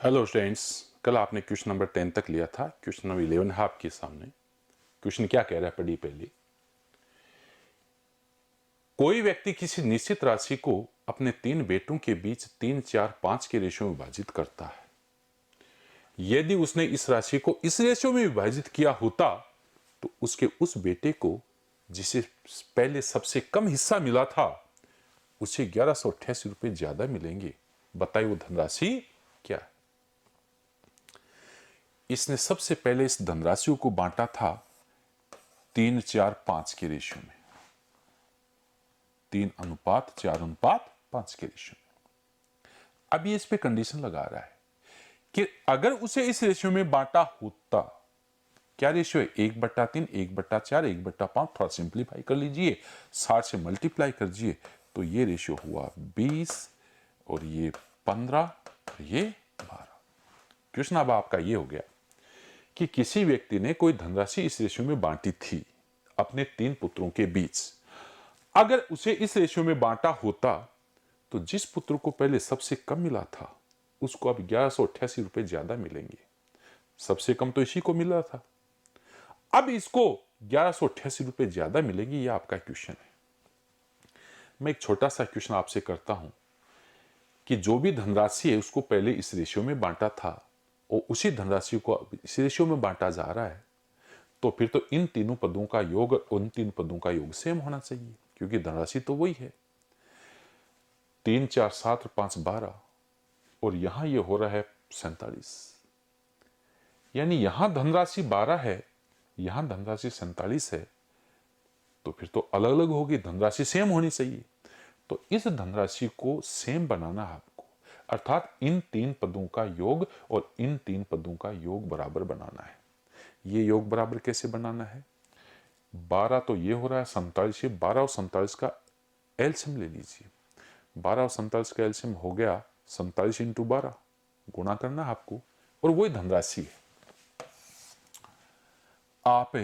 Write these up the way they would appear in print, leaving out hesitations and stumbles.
Hello students, कल आपने question number 10 तक लिया था। क्वेश्चन नंबर 11 है आपके सामने। क्वेश्चन क्या कह रहा है, पढ़िए पहले। कोई व्यक्ति किसी निश्चित राशि को अपने 3 बेटों के बीच 3, 4, 5 के रेशियो में विभाजित करता है। यदि उसने इस राशि को इस रेशियो में विभाजित किया होता तो उसके उस बेटे को जिसे पहले सबसे कम हिस्सा मिला था उसे 1188 रुपए ज्यादा मिलेंगे। बताइए वो धनराशि क्या है। इसने सबसे पहले इस धनराशि को बांटा था 3, 4, 5 के रेशियो में, 3:4:5 के रेशियो में। अब ये इस पे कंडीशन लगा रहा है कि अगर उसे इस रेशियो में बांटा होता, क्या रेशियो है, 1/3, 1/4, 1/5। थोड़ा सिंप्लीफाई कर लीजिए, 60 से मल्टीप्लाई कर दीजिए तो ये रेशियो हुआ 20 और ये 15 और ये 12। क्वेश्चन अब आपका ये हो गया कि किसी व्यक्ति ने कोई धनराशि इस रेशियो में बांटी थी अपने 3 पुत्रों के बीच। अगर उसे इस रेशियो में बांटा होता तो जिस पुत्र को पहले सबसे कम मिला था उसको अब 1188 रुपए ज्यादा मिलेंगे। सबसे कम तो इसी को मिला था, अब इसको 1188 रुपए ज्यादा मिलेंगे। यह आपका क्वेश्चन है। मैं एक छोटा सा क्वेश्चन आपसे करता हूं कि जो भी धनराशि है उसको पहले इस रेशियो में बांटा था और उसी धनराशि को इस रेशियो में बांटा जा रहा है, तो फिर तो इन तीनों पदों का योग और उन 3 पदों का योग सेम होना चाहिए, क्योंकि धनराशि तो वही है। 3, 4, 7 और 5, 12 और यहां ये हो रहा है 47। यानी यहां धनराशि 12 है, यहां धनराशि 47 है, तो फिर तो अलग अलग होगी, धनराशि सेम होनी चाहिए। तो इस धनराशि को सेम बनाना है आपको, अर्थात इन 3 पदों का योग और इन 3 पदों का योग बराबर बनाना है। ये योग बराबर कैसे बनाना है? 12 तो ये हो रहा है 47, 12 और 47 का एलसीएम ले लीजिए। 12 और 47 का एलसीएम हो गया 47 × 12, गुणा करना है आपको, और वही धनराशि है। आप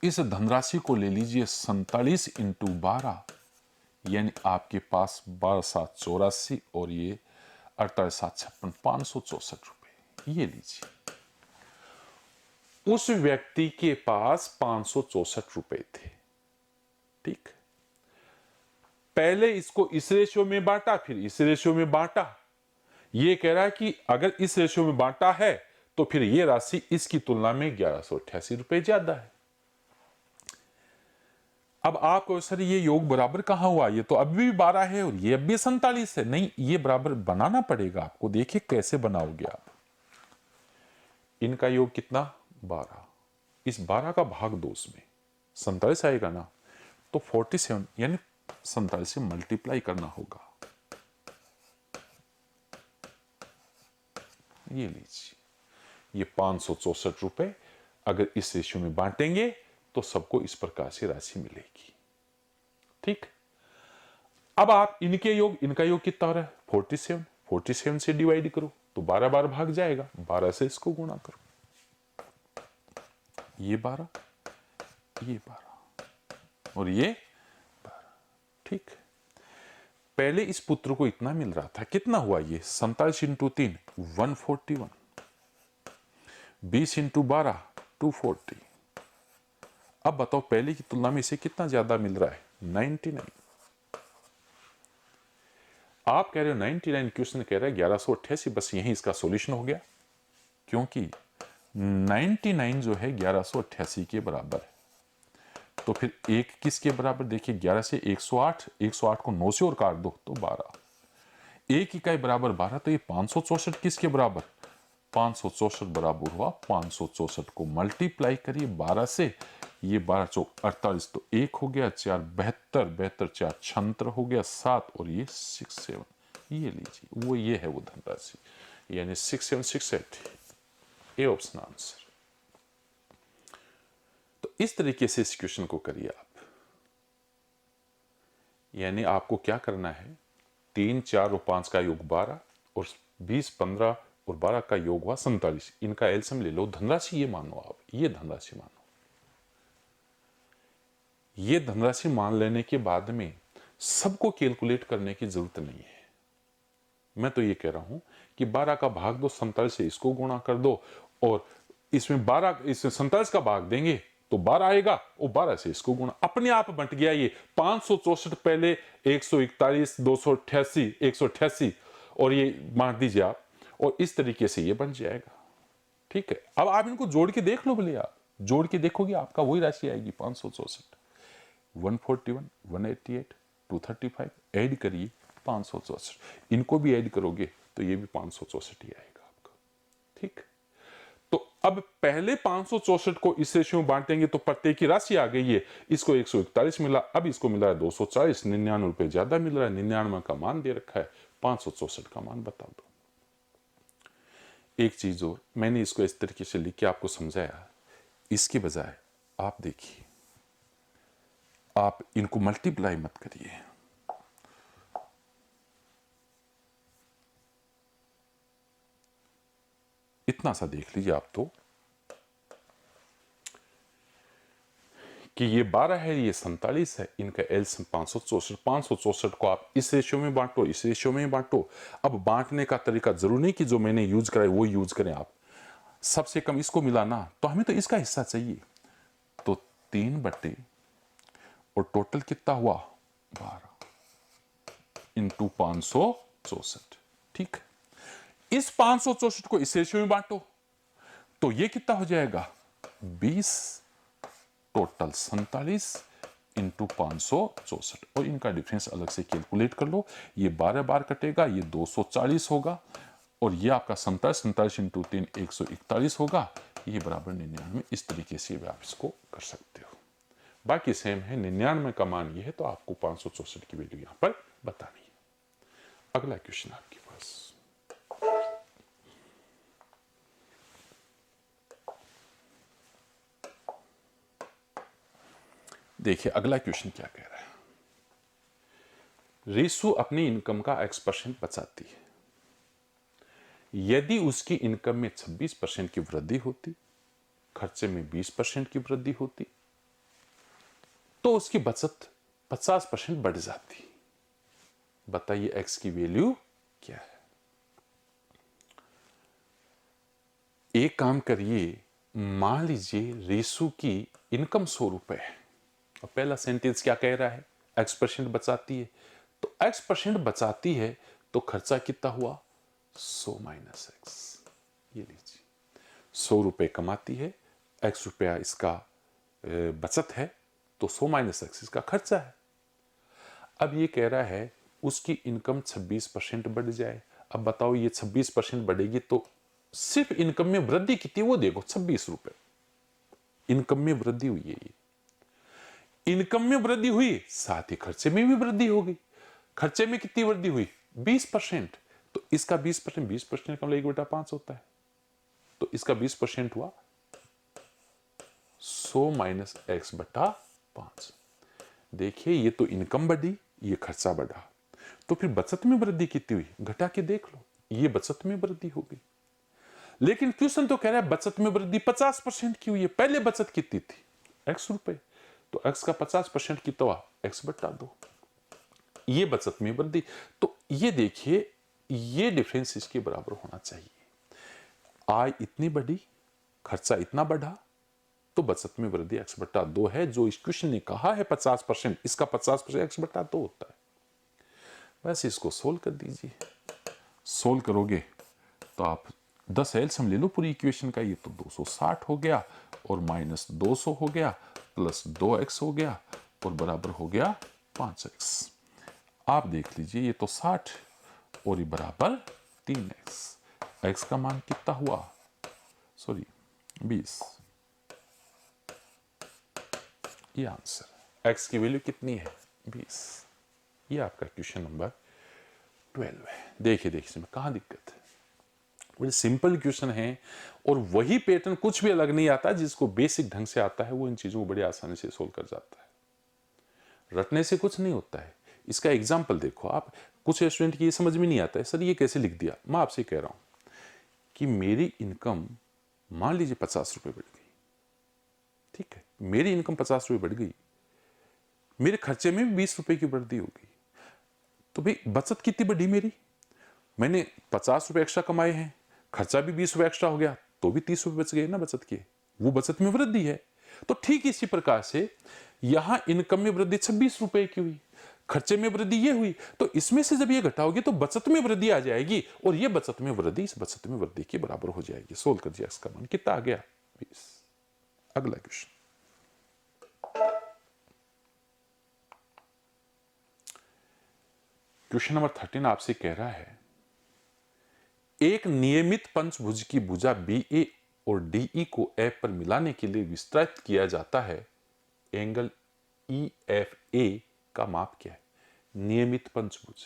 इस धनराशि को ले लीजिए 47 × 12, यानी आपके पास 12×7 = 84 और ये 48×7 = 56, 564 रुपए। ये लीजिए, उस व्यक्ति के पास 564 रुपए थे। ठीक, पहले इसको इस रेशियो में बांटा, फिर इस रेशियो में बांटा। ये कह रहा है कि अगर इस रेशियो में बांटा है तो फिर ये राशि इसकी तुलना में 1188 रुपए ज्यादा है। अब आपको सर ये योग बराबर कहां हुआ, ये तो अभी भी 12 है और ये अभी 47 है। नहीं, ये बराबर बनाना पड़ेगा आपको। देखिए कैसे बनाओगे आप। इनका योग कितना, 12, इस 12 का भाग 2 में 47 आएगा ना, तो 47 यानी 47 से मल्टीप्लाई करना होगा। ये लीजिए, ये 564 रुपए अगर इस रेशियो में बांटेंगे तो सबको इस प्रकार से राशि मिलेगी। ठीक, अब आप इनके योग, इनका योग कितना हो रहा है, 47, 47 से डिवाइड करो तो 12 बार भाग जाएगा, 12 से इसको गुणा करो, ये 12, ये 12 और ये 12। ठीक, पहले इस पुत्र को इतना मिल रहा था, कितना हुआ ये, 47 × 3 141, 20 × 12 240। अब बताओ पहले की तुलना में इसे कितना ज्यादा मिल रहा है, 99। आप कह रहे हो 99, क्वेश्चन कह रहा है 1188, बस यही इसका सॉल्यूशन हो गया, क्योंकि 99 जो है 1188 के बराबर है। तो फिर एक किसके बराबर, देखिए 11 से 108, 108 को 9 से और काट दो तो 12, एक इकाई बराबर 12, तो ये 564 किसके बराबर, 564 बराबर हुआ 564 को मल्टीप्लाई करिए 12 से, ये 12 चौक 48, तो 1 हो गया, 4 72, 72 4 76 हो गया, 7 और ये 67। ये लीजिए, वो ये है वो धनराशि, यानी 6768, ए ऑप्शन आंसर। तो इस तरीके से इस क्वेश्चन को करिए आप। यानी आपको क्या करना है, 3, 4 और 5 का योग 12 और 20, 15 और 12 का योग हुआ 47, इनका एलसीएम ले लो, धनराशि ये मानो आप, ये धनराशि मानो। ये धनराशि मान लेने के बाद में सबको कैलकुलेट करने की जरूरत नहीं है। मैं तो ये कह रहा हूं कि 12 का भाग दो 47 से, इसको गुणा कर दो, और इसमें 12 इसमें 47 का भाग देंगे तो 12 आएगा, और 12 से इसको गुणा, अपने आप बंट गया ये 564 पहले 141 288 188, और ये बांट दीजिए आप, और इस तरीके से ये बन जाएगा। ठीक है, अब आप इनको जोड़ के देख लो, भले आप जोड़ के देखोगे आपका वही राशि आएगी 564, 141 188 235, ऐड करिए 564, इनको भी ऐड करोगे तो ये भी 564 ही आएगा आपका। ठीक, तो अब पहले 564 को इस रेशियो में बांटेंगे तो प्रत्येक की राशि आ गई है, इसको 141 मिला, अब इसको मिला है 240, 99 रुपए ज्यादा मिल रहा है, 99 का मान दे रखा है, 564 का मान बता दो। एक चीज और, मैंने इसको इस तरीके से लिख के आपको समझाया, इसके बजाय आप देखिए, आप इनको मल्टीप्लाई मत करिए, इतना सा देख लीजिए आप तो कि ये 12 है, ये 47 है, इनका एलसीएम 564, 564 को आप इस रेशियो में बांटो, इस रेशियो में बांटो। अब बांटने का तरीका जरूरी नहीं कि जो मैंने यूज करा है वो यूज करें आप, सबसे कम इसको मिला ना, तो हमें तो इसका हिस्सा चाहिए, तो 3 बटे, और टोटल कितना हुआ 12 इंटू 564। ठीक, इस 564 को इस रेशियो में बांटो तो ये कितना हो जाएगा 20, टोटल 47 इंटू 564, और इनका डिफरेंस अलग से कैलकुलेट कर लो, ये 12 बार कटेगा, ये 240 होगा, और ये आपका 47 इंटू 3 141 होगा, ये बराबर 99। इस तरीके से भी आप इसको कर सकते हो, बाकी सेम है। 99 का मान ये है, तो आपको 564 की वैल्यू यहां पर बतानी है। अगला क्वेश्चन आपके पास, देखिए अगला क्वेश्चन क्या कह रहा है। रीसु अपनी इनकम का X% बचाती है, यदि उसकी इनकम में 26% की वृद्धि होती, खर्चे में 20% की वृद्धि होती, तो उसकी बचत 50% बढ़ जाती। बताइए X की वैल्यू क्या है। एक काम करिए, मान लीजिए रीसु की इनकम 100 रुपए है, और पहला सेंटेंस क्या कह रहा है X% बचाती है, तो X% बचाती है तो खर्चा कितना हुआ 100 माइनस X। ये लीजिए 100 रुपए कमाती है, X रुपया इसका बचत है, तो 100 माइनस X इसका खर्चा है। अब ये कह रहा है उसकी इनकम 26% बढ़ जाए। अब बताओ ये 26% बढ़ेगी तो सिर्फ इनकम में वृद्धि कितनी, वो देखो 26 रुपए इनकम में वृद्धि हुई है। ये इनकम में वृद्धि हुई, साथ ही खर्चे में भी वृद्धि हो गई। खर्चे में कितनी वृद्धि हुई 20%, तो इसका 20%, 20% का 1/5 होता है, तो इसका 20% हुआ 100 माइनस X बटा 5। देखिए ये तो इनकम बढ़ी, ये खर्चा बढ़ा, तो फिर बचत में वृद्धि कितनी हुई, घटा के देख लो, ये बचत में वृद्धि हो गई। लेकिन क्वेश्चन तो कह रहा है बचत में वृद्धि 50% की हुई है। पहले बचत कितनी थी X रुपए, तो X का 50% कितना हुआ X बटा 2, ये बचत में वृद्धि। तो ये देखिए ये डिफरेंस इसके बराबर होना चाहिए। आय इतनी बढ़ी, खर्चा इतना बढ़ा, तो बचत में वृद्धि X बटा 2 है। जो इस क्वेश्चन ने कहा है 50%, इसका 50% X बटा 2 होता है। वैसे इसको सोल्व कर दीजिए, सोल्व करोगे तो आप 10 एलसीएम ले लो पूरी इक्वेशन का, ये तो 260 हो गया, और माइनस 200 हो गया, प्लस 2x हो गया, और बराबर हो गया 5x। आप देख लीजिए ये तो 60 और ये बराबर 3x। x का मान कितना हुआ, सॉरी 20। ये आंसर, x की वैल्यू कितनी है 20। ये आपका क्वेश्चन नंबर 12 है। देखिए देखिए इसमें कहां दिक्कत है, बड़े सिंपल क्वेश्चन है, और वही पैटर्न कुछ भी अलग नहीं आता। जिसको बेसिक ढंग से आता है वो इन चीजों को बड़ी आसानी से सोल्व कर जाता है। रटने से कुछ नहीं होता है। इसका एग्जाम्पल देखो आप, कुछ स्टूडेंट की ये समझ में नहीं आता है, सर ये कैसे लिख दिया। मैं आपसे कह रहा हूं कि मेरी इनकम मान लीजिए 50 रुपए बढ़ गई, ठीक है, मेरी इनकम 50 रुपए बढ़ गई, मेरे खर्चे में भी 20 रुपए की वृद्धि हो गई, तो भाई बचत कितनी बढ़ी मेरी, मैंने 50 रुपए एक्स्ट्रा कमाए हैं, खर्चा भी 20 रुपए एक्स्ट्रा हो गया, तो भी 30 रुपए बच गए ना बचत के, वो बचत में वृद्धि है। तो ठीक इसी प्रकार से यहां इनकम में वृद्धि 26 रुपए की हुई, खर्चे में वृद्धि ये हुई, तो इसमें से जब ये घटाओगे तो बचत में वृद्धि आ जाएगी, और ये बचत में वृद्धि इस बचत में वृद्धि के बराबर हो जाएगी। सोल्व कर दिया, इसका मान कितना आ गया 20। अगला क्वेश्चन, क्वेश्चन नंबर 13 आपसे कह रहा है एक नियमित पंचभुज की भुजा BA और DE को F पर मिलाने के लिए विस्तारित किया जाता है, एंगल EFA का माप क्या है। नियमित पंचभुज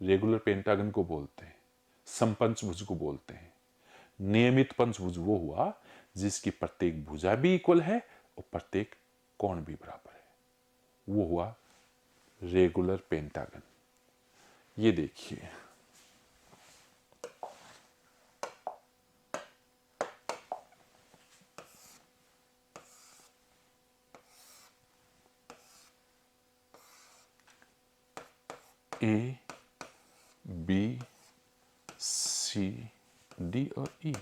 रेगुलर पेंटागन को बोलते हैं, समपंचभुज को बोलते हैं। नियमित पंचभुज वो हुआ जिसकी प्रत्येक भुजा भी इक्वल है और प्रत्येक कोण भी बराबर है, वो हुआ रेगुलर पेंटागन। ये देखिए A B C D और E,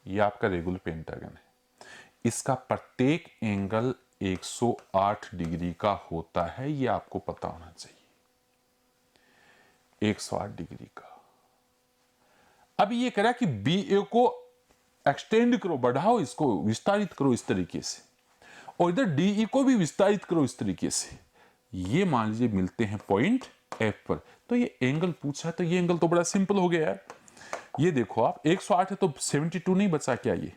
ये आपका रेगुलर पेंटागन है। इसका प्रत्येक एंगल 108 डिग्री का होता है, ये आपको पता होना चाहिए, 108 डिग्री का। अब ये कह रहा है कि BA को एक्सटेंड करो, बढ़ाओ, इसको विस्तारित करो इस तरीके से, और इधर DE को भी विस्तारित करो इस तरीके से। ये मान लीजिए मिलते हैं पॉइंट F पर, तो ये एंगल पूछा है, तो ये एंगल तो बड़ा सिंपल हो गया यार। ये देखो आप 108 है तो 72 नहीं बचा क्या ये,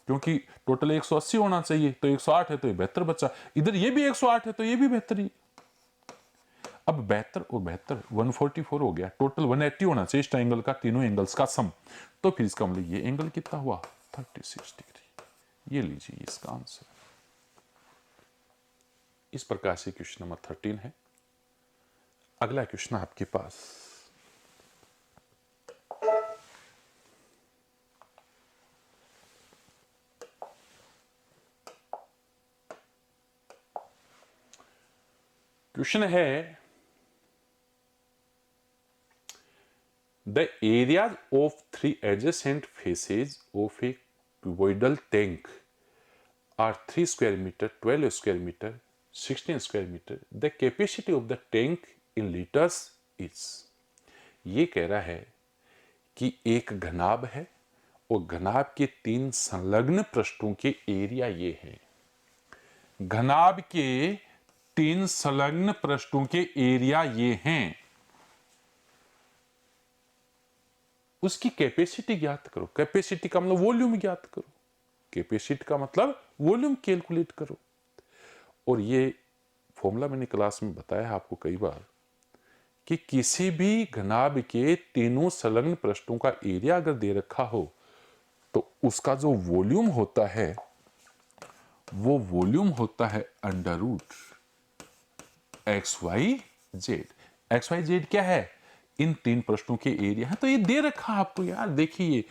क्योंकि टोटल 180 होना चाहिए, तो 108 है तो ये 72 बचा। इधर ये भी 108 है तो ये भी 72 ही। अब 72 और 72 144 हो गया, टोटल 180 होना चाहिए इस ट्रायंगल का, तीनों एंगल्स का सम। तो फिर इसका मतलब ये एंगल कितना हुआ 36 डिग्री। ये लीजिए इसका आंसर। इस प्रकार से क्वेश्चन नंबर 13 है। अगला क्वेश्चन आपके पास, क्वेश्चन है the areas of 3 adjacent faces of a cuboidal tank are 3 square metre, 12 square metre, 16 square metre. The capacity of the tank in litres is. ये कह रहा है कि एक घनाभ है और घनाभ के 3 संलग्न पृष्ठों के एरिया ये है। घनाभ के 3 संलग्न पृष्ठों के एरिया ये हैं, उसकी कैपेसिटी ज्ञात करो। कैपेसिटी का मतलब वॉल्यूम ज्ञात करो, कैपेसिटी का मतलब वॉल्यूम कैलकुलेट करो। और ये फॉर्मूला मैंने क्लास में बताया है आपको कई बार कि किसी भी घनाभ के तीनों संलग्न पृष्ठों का एरिया अगर दे रखा हो तो उसका जो वॉल्यूम होता है वो वॉल्यूम होता है अंडर रूट XYZ। XYZ क्या है, इन 3 पृष्ठों के एरिया है। तो ये दे रखा आपको यार, देखिए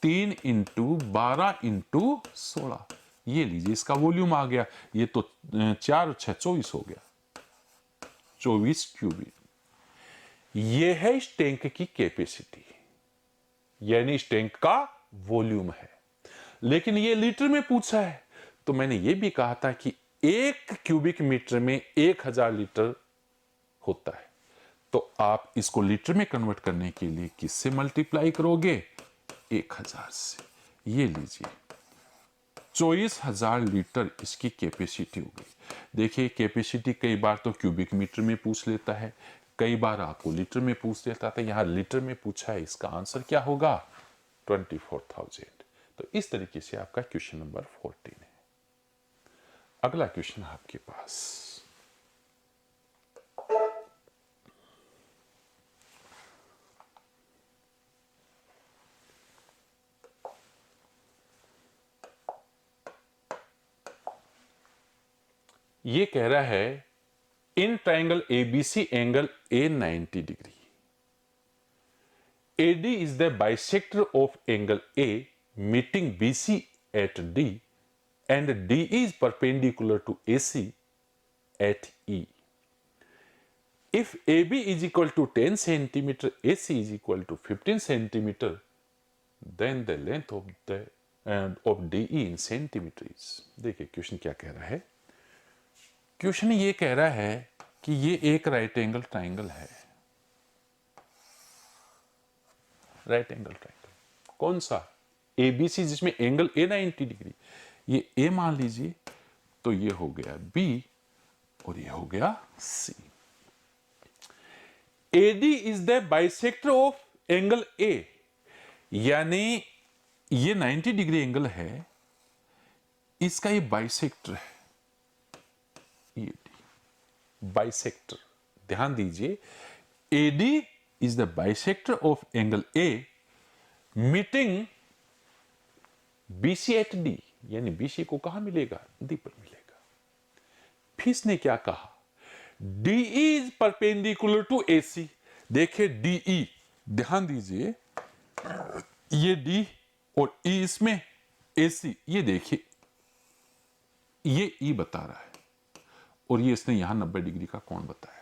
3 इंटू 12 इंटू 16, ये लीजिए इसका वॉल्यूम आ गया। ये तो 4 और 6 24 हो गया, 24 क्यूबिक। ये है इस टैंक की कैपेसिटी, यानी इस टैंक का वॉल्यूम है। लेकिन ये लीटर में पूछा है, तो मैंने ये भी कहा था कि 1 क्यूबिक मीटर में 1000 लीटर होता है। तो आप इसको लीटर में कन्वर्ट करने के लिए किससे मल्टीप्लाई करोगे, 1000 से। ये लीजिए 24,000 लीटर इसकी कैपेसिटी हो गई। देखिए कैपेसिटी कई बार तो क्यूबिक मीटर में पूछ लेता है, कई बार आपको लीटर में पूछ लेता था, यहां लीटर में पूछा है, इसका आंसर क्या होगा 24,000। तो इस तरीके से आपका क्वेश्चन नंबर 14 है। अगला क्वेश्चन आपके पास, ये कह रहा है in triangle ABC angle A 90 degree, AD is the bisector of angle A meeting BC at D and DE is perpendicular to AC at E. if AB is equal to 10 centimeter, AC is equal to 15 centimeter, then the length of DE in centimeter is। देखिए question क्या कह रहा है। Question ये कह रहा है कि ये एक राइट एंगल ट्राइंगल है। राइट एंगल ट्राइंगल कौन सा? ABC, जिसमें एंगल A 90 डिग्री। ये A मान लीजिए, तो ये हो गया B और ये हो गया C। AD is the bisector of angle A, यानी ये 90 डिग्री एंगल है, इसका ये बाइसेक्टर है। ये बाइसेक्टर, ध्यान दीजिए, AD is the bisector of angle A meeting BC at D, यानी BC को कहां मिलेगा? D पर मिलेगा। फिर इसने क्या कहा? DE is perpendicular to AC। देखिए DE, ध्यान दीजिए, ये D और E इसमें, AC ये देखिए, ये E बता रहा है और ये इसने यहां 90 डिग्री का कोण बताया।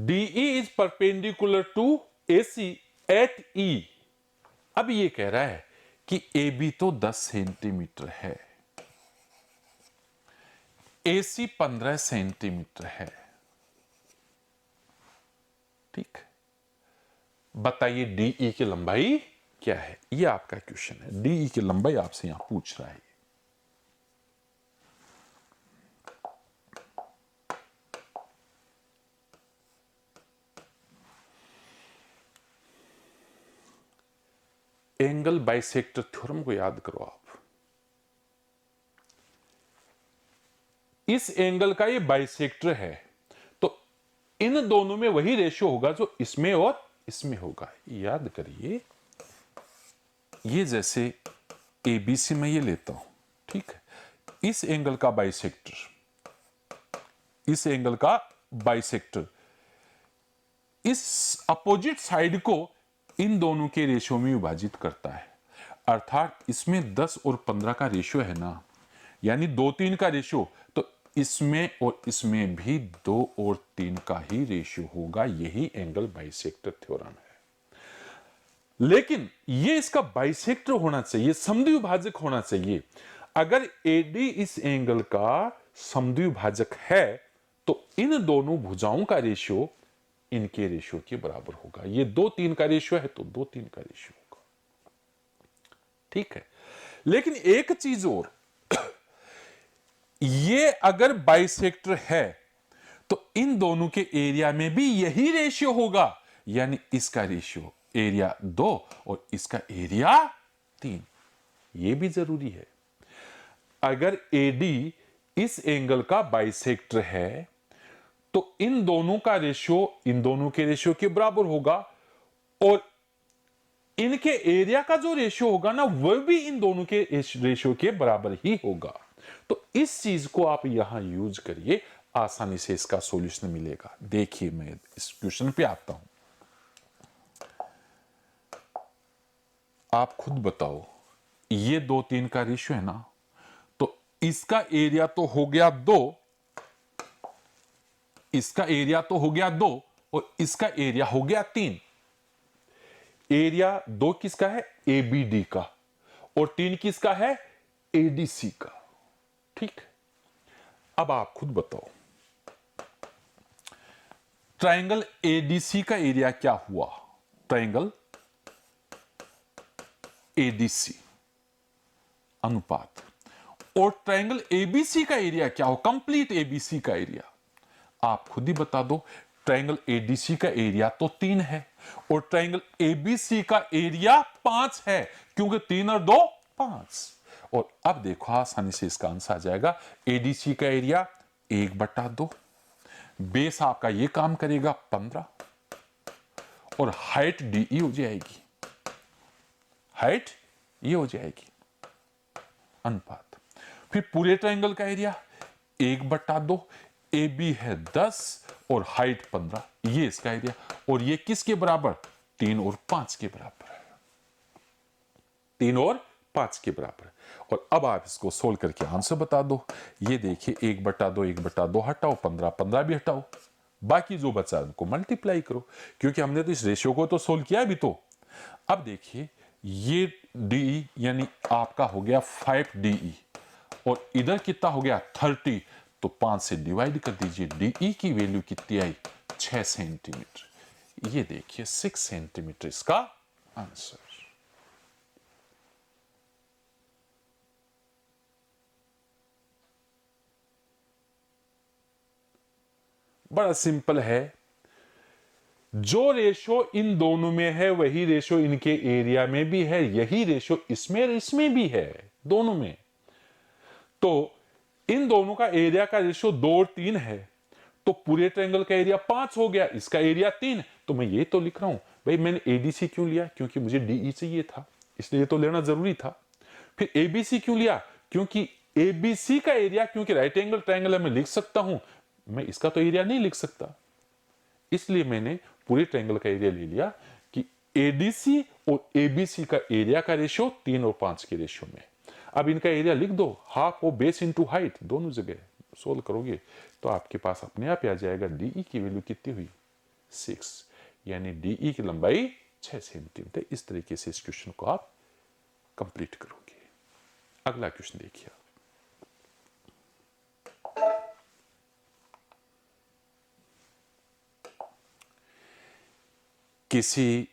DE is perpendicular to AC at E। अब ये कह रहा है कि AB तो 10 सेंटीमीटर है, AC 15 सेंटीमीटर है, ठीक। बताइए DE की लंबाई क्या है? ये आपका क्वेश्चन है। DE की लंबाई आपसे यहां पूछ रहा है। एंगल बाइसेक्टर थ्योरम को याद करो आप। इस एंगल का ये बाइसेक्टर है, तो इन दोनों में वही रेशियो होगा जो इसमें और इसमें होगा। याद करिए, ये जैसे ABC में ये लेता हूं, ठीक है, इस एंगल का बाइसेक्टर, इस एंगल का बाइसेक्टर इस अपोजिट साइड को इन दोनों के रेशियो में विभाजित करता है। अर्थात इसमें 10 और 15 का रेशियो है ना, यानी 2-3 का रेशियो, तो इसमें और इसमें भी 2 और 3 का ही रेशियो होगा। यही एंगल बाइसेक्टर थ्योरम है। लेकिन ये इसका बाइसेक्टर होना चाहिए, समद्विभाजक होना चाहिए। अगर AD इस एंगल का समद्विभाजक है, तो इन दोनों भुजाओं का रेशियो इनके रेशियो के बराबर होगा। ये 2-3 का रेशियो है, तो 2-3 का रेशियो होगा, ठीक है। लेकिन एक चीज और, ये अगर बाइसेक्टर है, तो इन दोनों के एरिया में भी यही रेशियो होगा, यानी इसका रेशियो एरिया 2 और इसका एरिया 3। ये भी जरूरी है। अगर AD इस एंगल का बाइसेक्टर है, तो इन दोनों का रेशियो इन दोनों के रेशियो के बराबर होगा, और इनके एरिया का जो रेशियो होगा ना, वह भी इन दोनों के रेशियो के बराबर ही होगा। तो इस चीज को आप यहां यूज करिए, आसानी से इसका सॉल्यूशन मिलेगा। देखिए, मैं इस क्वेश्चन पे आता हूं, आप खुद बताओ, ये 2-3 का रेशियो है ना, तो इसका एरिया तो हो गया 2, इसका एरिया तो हो गया 2 और इसका एरिया हो गया 3। एरिया 2 किसका है? ABD का, और 3 किसका है? ADC का, ठीक। अब आप खुद बताओ, ट्रायंगल ADC का एरिया क्या हुआ? ट्रायंगल ADC अनुपात, और ट्रायंगल ABC का एरिया क्या हो? कंप्लीट ABC का एरिया। आप खुद ही बता दो। ट्रायंगल ADC का एरिया तो 3 है, और ट्रायंगल ABC का एरिया 5 है, क्योंकि 3 और 2 5। और अब देखो, आसानी से इसका आंसर आ जाएगा। ADC का एरिया 1/2, बेस आपका ये काम करेगा 15, और हाइट DE हो जाएगी, हाइट ये हो जाएगी अनुपात। फिर पूरे ट्रायंगल का एरिया 1/2, AB है 10 और हाइट 15, ये इसका एरिया, और ये किसके बराबर? 3 और 5 के बराबर है, 3 और 5 के बराबर। और अब आप इसको सोल्व करके आंसर बता दो। ये देखिए 1/2 1/2 हटाओ, 15 15 भी हटाओ, बाकी जो बचा उनको मल्टीप्लाई करो, क्योंकि हमने तो इस रेशियो को तो सोल्व किया अभी। तो अब देखिए ये डी यानी आपका हो गया 5 DE और इधर कितना हो गया 30, तो 5 से डिवाइड कर दीजिए, DE की वैल्यू कितनी आई 6 सेंटीमीटर। ये देखिए 6 सेंटीमीटर इसका आंसर। बड़ा सिंपल है, जो रेशो इन दोनों में है वही रेशो इनके एरिया में भी है, यही रेशो इसमें भी है, दोनों में। तो इन दोनों का एरिया का रेशो 2 और 3 है, तो पूरे ट्रायंगल का एरिया 5 हो गया, इसका एरिया 3। तो मैं ये तो लिख रहा हूं भाई, मैंने एडीसी क्यों लिया, क्योंकि मुझे डीई चाहिए था, इसलिए तो लेना जरूरी था। फिर एबीसी क्यों लिया, क्योंकि एबीसी का एरिया, क्योंकि राइट एंगल ट्रायंगल है मैं लिख सकता हूं, मैं इसका तो एरिया नहीं लिख सकता, इसलिए मैंने पूरे ट्रायंगल का एरिया ले लिया कि एडीसी और एबीसी का एरिया का रेशियो 3 और 5 के रेशियो में। अब इनका एरिया लिख दो, हाफ और बेस इनटू हाइट, दोनों जगह सोल्व करोगे तो आपके पास अपने आप आ जाएगा डीई की वैल्यू कितनी हुई 6, यानी डीई की लंबाई 6 सेंटीमीटर। इस तरीके से इस क्वेश्चन को आप कंप्लीट करोगे। अगला क्वेश्चन देखिए, किसी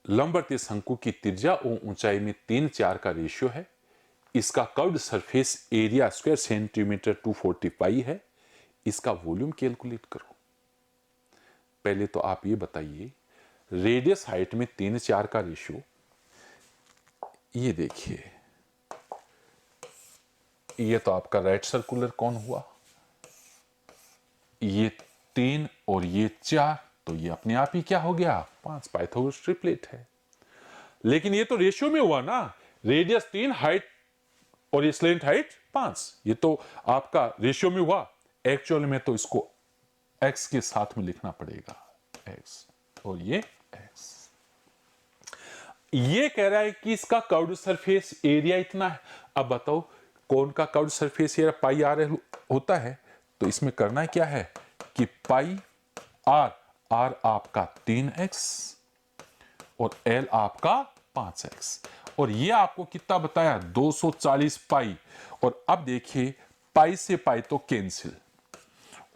लंबवर्तीय शंकु की त्रिज्या और ऊंचाई में 3 4 का रेशियो है, इसका curved surface area square centimetre 245 है, इसका वॉल्यूम कैलकुलेट करो। पहले तो आप ये बताइए, रेडियस हाइट में 3 4 का रेशियो, ये देखिए ये तो आपका राइट सर्कुलर कौन हुआ, ये 3 और ये 4, तो ये अपने आप ही क्या हो गया 5, पाइथागोरस ट्रिपलेट है। लेकिन ये तो रेशियो में हुआ ना, रेडियस 3 हाइट और ये स्लेंट हाइट 5, ये तो आपका रेशियो में हुआ। एक्चुअल में तो इसको x के साथ में लिखना पड़ेगा, x और ये x। ये कह रहा है कि इसका कर्व्ड सरफेस एरिया इतना है। अब बताओ कौन का curved surface area pi r होता है, तो इसमें करना क्या है कि पाई आर, आर आपका 3x और एल आपका 5x, और ये आपको कितना बताया 240 पाई। और अब देखिए पाई से पाई तो कैंसिल,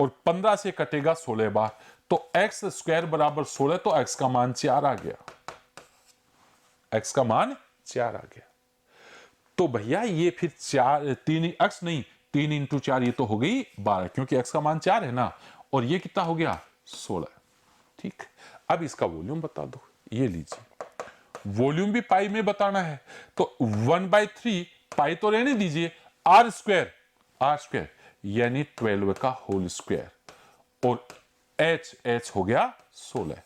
और 15 से कटेगा 16 बार, तो x स्क्वायर बराबर 16, तो x का मान 4 आ गया, x का मान 4 आ गया। तो भैया ये फिर 4 3 x नहीं 3 इंटू 4, ये तो हो गई 12, क्योंकि x का मान 4 है ना, और ये कितना हो गया 16। ठीक, अब इसका वॉल्यूम बता दो, ये लीजिए वॉल्यूम भी पाई में बताना है, तो 1/3 पाई तो रहने दीजिए, आर स्क्वायर यानी 12 का होल स्क्वायर, और h हो गया 16।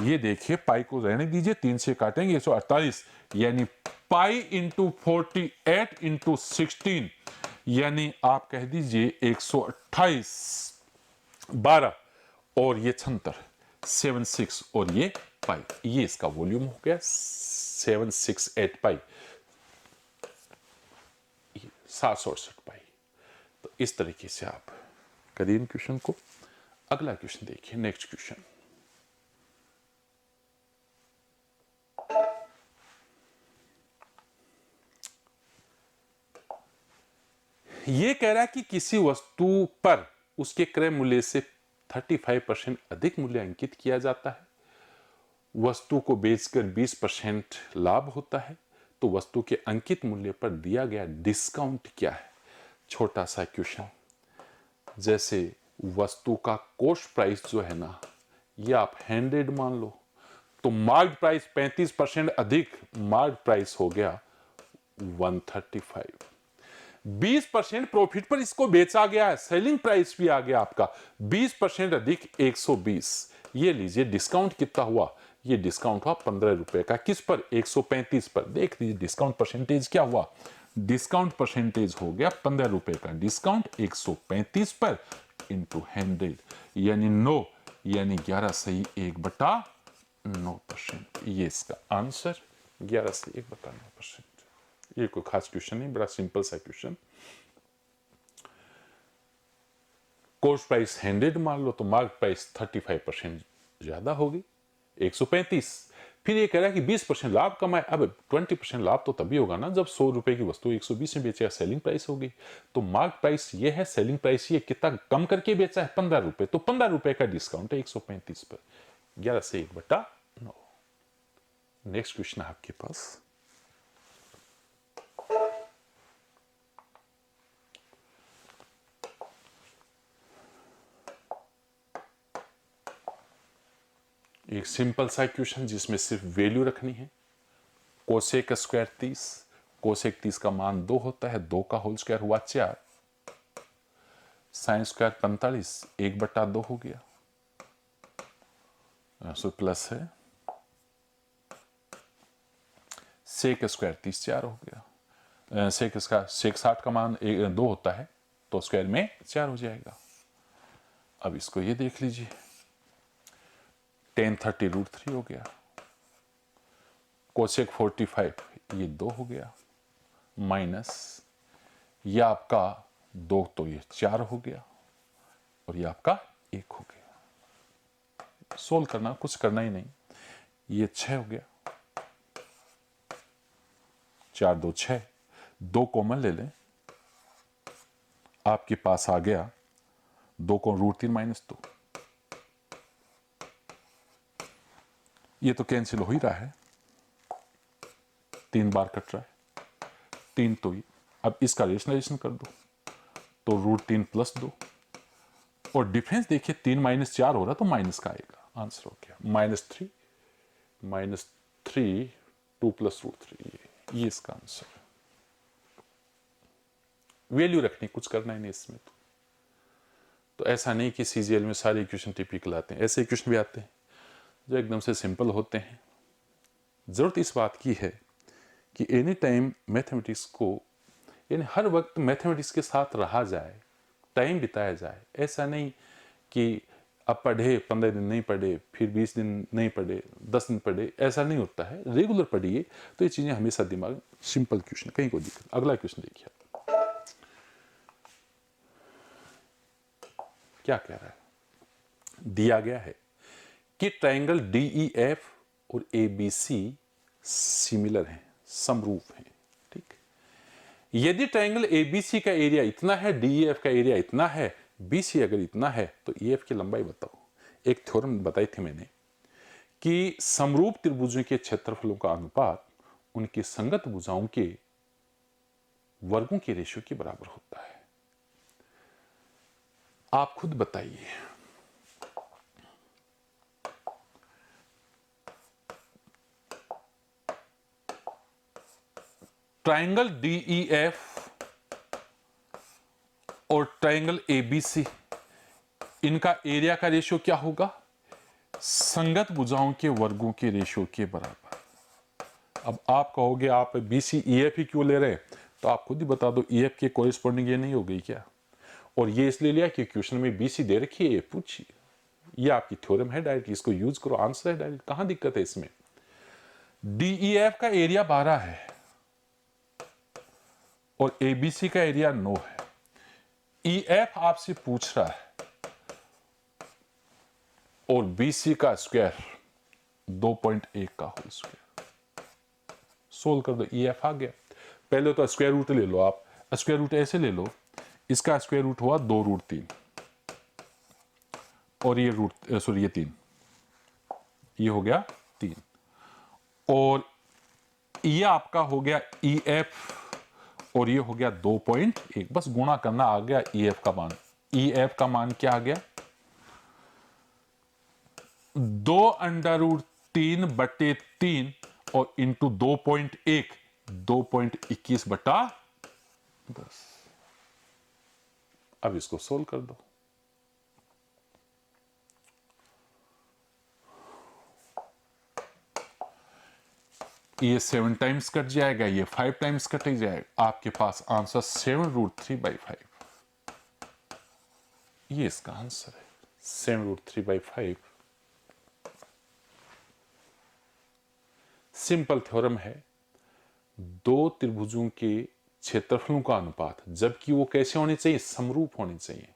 ये देखिए पाई को रहने दीजिए, 3 से काटेंगे 148, यानी पाई इंटू 48 इंटू 16, यानी आप कह दीजिए 128, 12 और ये 76, 76 और ये पाई, ये इसका वॉल्यूम हो गया 768 पाई, 768 पाई। तो इस तरीके से आप करिए इन क्वेश्चन को। अगला क्वेश्चन देखिए, नेक्स्ट क्वेश्चन, ये कह रहा है कि किसी वस्तु पर उसके क्रय मूल्य से 35% अधिक मूल्य अंकित किया जाता है, वस्तु को बेचकर 20% लाभ होता है, तो वस्तु के अंकित मूल्य पर दिया गया डिस्काउंट क्या है। छोटा सा क्वेश्चन, जैसे वस्तु का कॉस्ट प्राइस जो है ना, ये आप 100 मान लो, तो मार्केट प्राइस 35% अधिक, मार्केट प्राइस हो गया 135, 20% प्रॉफिट पर इसको बेचा गया है, सेलिंग प्राइस भी आ गया आपका 20% अधिक 120। ये लीजिए डिस्काउंट कितना हुआ, ये डिस्काउंट हुआ 15 रुपए का, किस पर 135 पर। देख लीजिए डिस्काउंट परसेंटेज क्या हुआ, डिस्काउंट परसेंटेज हो गया 15 रुपए का, डिस्काउंट 135 पर इंटू 100, यानी 9, यानी 11 सही 1/9%। ये इसका आंसर 11 से 1/9%। ये कोई खास क्वेश्चन नहीं, बड़ा सिंपल सा क्वेश्चन। कोस्ट प्राइस 100 मान लो तो मार्केट प्राइस 35% ज्यादा होगी, 135। फिर ये कह रहा है कि 20% लाभ कमाए। अब 20% लाभ तो तभी होगा ना जब 100 रुपए की वस्तु 120 में बेचेगा, सेलिंग प्राइस होगी। तो मार्केट प्राइस ये है, सेलिंग प्राइस ये कितना कम करके बेचा है, 15 रुपए। तो 15 रुपए का डिस्काउंट है 135 पर, 11 से 1/9। नेक्स्ट क्वेश्चन है आपके पास। एक सिंपल सा क्वेश्चन जिसमें सिर्फ वैल्यू रखनी है। कोसेक स्क्वायर 30, कोसेक 30 का मान 2 होता है, 2 का होल स्क्वायर हुआ 4, साइन स्क्वायर 45, 1/2 हो गया, सो प्लस है, सेक स्क्वायर 30 4 हो गया, सेक 60 का मान 2 होता है तो स्क्वायर में 4 हो जाएगा। अब इसको ये देख लीजिए, tan 30 √3 हो गया, कोसेक 45 ये 2 हो गया, माइनस ये आपका 2 तो ये 4 हो गया, और ये आपका 1 हो गया। सोल्व करना, कुछ करना ही नहीं, ये 6 हो गया, 4 2 6, 2 कॉमन ले लें, आपके पास आ गया 2 को √3 - 2, ये तो कैंसिल हो ही रहा है, 3 बार कट रहा है, 3 तो ये। अब इसका रेशनलाइजेशन कर दो तो √3 + 2, और डिफरेंस देखिए 3 - 4 हो रहा तो माइनस का आएगा, आंसर हो गया -3 -3 2 + √3, ये इसका आंसर है। वैल्यू रखनी, कुछ करना ही नहीं इसमें। तो ऐसा नहीं कि सीजीएल में सारे इक्वेशन टिपिकल आते हैं, ऐसे इक्वेशन भी आते हैं जो एकदम से सिंपल होते हैं। जरूरत इस बात की है कि एनी टाइम मैथमेटिक्स को, यानी हर वक्त मैथमेटिक्स के साथ रहा जाए, टाइम बिताया जाए। ऐसा नहीं कि अब पढ़े 15 दिन नहीं पढ़े, फिर 20 दिन नहीं पढ़े, 10 दिन पढ़े, ऐसा नहीं होता है। रेगुलर पढ़िए तो ये चीज़ें हमेशा दिमाग में। सिंपल क्वेश्चन, कहीं को दिक्कत। अगला क्वेश्चन देखिए क्या कह रहा है। दिया गया है कि ट्रायंगल DEF और ABC सिमिलर हैं, समरूप हैं, ठीक। यदि ट्रायंगल ABC का एरिया इतना है, DEF का एरिया इतना है, BC अगर इतना है, तो EF की लंबाई बताओ। एक थ्योरम बताई थी मैंने कि समरूप त्रिभुजों के क्षेत्रफलों का अनुपात उनकी संगत भुजाओं के वर्गों के रेशियो के बराबर होता है। आप खुद बताइए, ट्रायंगल DEF और ट्रायंगल ABC, इनका एरिया का रेशियो क्या होगा? संगत भुजाओं के वर्गों के रेशियो के बराबर। अब आप कहोगे आप BC EF ही क्यों ले रहे, तो आप खुद ही बता दो, EF के कोरिस्पोंडिंग ये नहीं हो गई क्या? और ये इसलिए लिया कि क्वेश्चन में BC दे रखी है, पूछिए, ये आपकी थ्योरम है डायरेक्ट, इसको यूज करो, आंसर है डायरेक्ट, कहां दिक्कत है इसमें। DEF का एरिया 12 है और ABC का एरिया 9 है। EF आपसे पूछ रहा है और BC का स्क्वायर 2.1 का होल स्क्वायर। सोल्व कर दो, EF आ गया। पहले तो स्क्वायर रूट ले लो, आप स्क्वायर रूट ऐसे ले लो, इसका स्क्वायर रूट हुआ 2√3 और ये ये 3, ये हो गया 3, और ये आपका हो गया EF और ये हो गया 2.1। बस गुणा करना आ गया EF का मान। EF का मान क्या आ गया? 2√3/3 और इंटू 2.1, 2.21/10। अब इसको सोल्व कर दो। ये 7 टाइम्स कट जाएगा, ये 5 टाइम्स कट ही जाएगा। आपके पास आंसर 7√3/5, ये इसका आंसर है, 7√3/5। सिंपल थ्योरम है, दो त्रिभुजों के क्षेत्रफलों का अनुपात, जबकि वो कैसे होने चाहिए, समरूप होने चाहिए।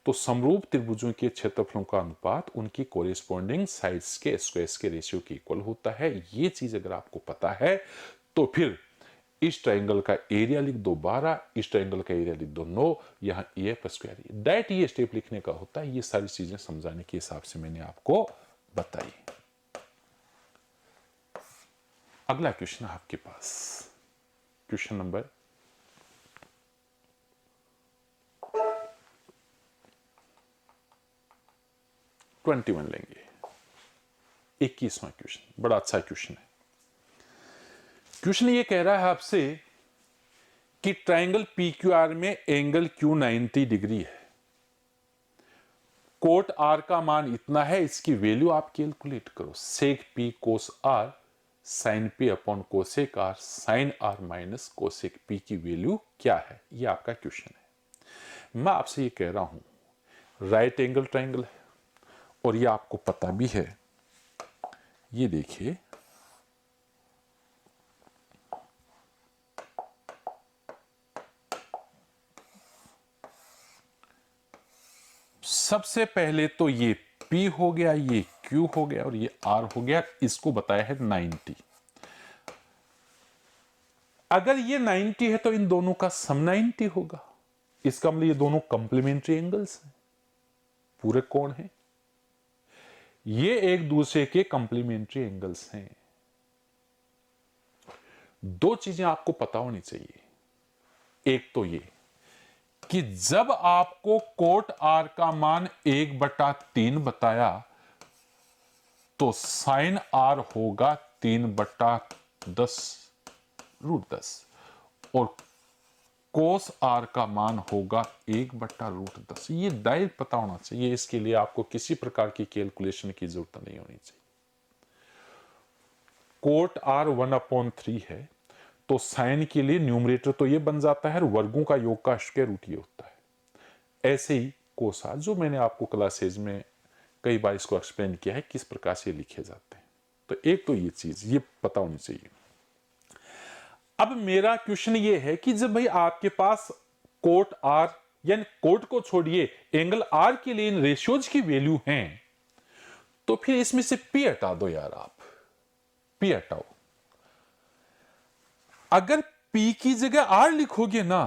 तो समरूप त्रिभुजों के क्षेत्रफलों का अनुपात उनकी कोरिस्पोंडिंग साइड्स के स्क्वायर्स के रेशियो के इक्वल होता है। ये चीज अगर आपको पता है तो फिर इस ट्राइंगल का एरिया लिख दो 12, इस ट्राइंगल का एरिया लिख दो 9, यहां ए प्लस स्क्वायर डायरेक्ट ये स्टेप लिखने का होता है। ये सारी चीजें समझाने के हिसाब से मैंने आपको बताई। अगला क्वेश्चन आपके पास, क्वेश्चन नंबर 21 लेंगे। 21वां क्वेश्चन बड़ा अच्छा क्वेश्चन है। क्वेश्चन ये कह रहा है आपसे कि ट्राइंगल पी क्यू आर में एंगल क्यू 90 डिग्री है, कोट आर का मान इतना है, इसकी वैल्यू आप कैलकुलेट करो। Sec P cos R sine P upon cosec R sine R minus cosec P की वैल्यू क्या है, ये आपका क्वेश्चन है। मैं आपसे ये कह रहा हूं राइट एंगल ट्राइंगल है और ये आपको पता भी है। ये देखिए सबसे पहले तो ये P हो गया, ये Q हो गया और ये R हो गया। इसको बताया है 90। अगर ये 90 है तो इन दोनों का सम 90 होगा। इसका मतलब ये दोनों कंप्लीमेंट्री एंगल्स हैं, पूरे कोण हैं, ये एक दूसरे के कंप्लीमेंट्री एंगल्स हैं। दो चीजें आपको पता होनी चाहिए। एक तो ये कि जब आपको कोट आर का मान 1/3 बताया तो साइन आर होगा 3/10 √10 और कोस आर का मान होगा 1/√10। ये डायरेक्ट पता होना चाहिए। इसके लिए आपको किसी प्रकार की कैलकुलेशन की जरूरत नहीं होनी चाहिए। कोट आर 1/3 है तो साइन के लिए न्यूमरेटर तो ये बन जाता है, वर्गों का योग का स्क्वायर रूट ये होता है। ऐसे ही कोसा, जो मैंने आपको क्लासेज में कई बार इसको एक्सप्लेन किया है किस प्रकार से लिखे जाते हैं। तो एक तो ये चीज ये पता होनी चाहिए। अब मेरा क्वेश्चन ये है कि जब भाई आपके पास कोट आर यानी कोट को छोड़िए एंगल आर के लिए इन रेशियोज की वैल्यू हैं, तो फिर इसमें से पी हटा दो यार, आप पी हटाओ। अगर P की जगह R लिखोगे ना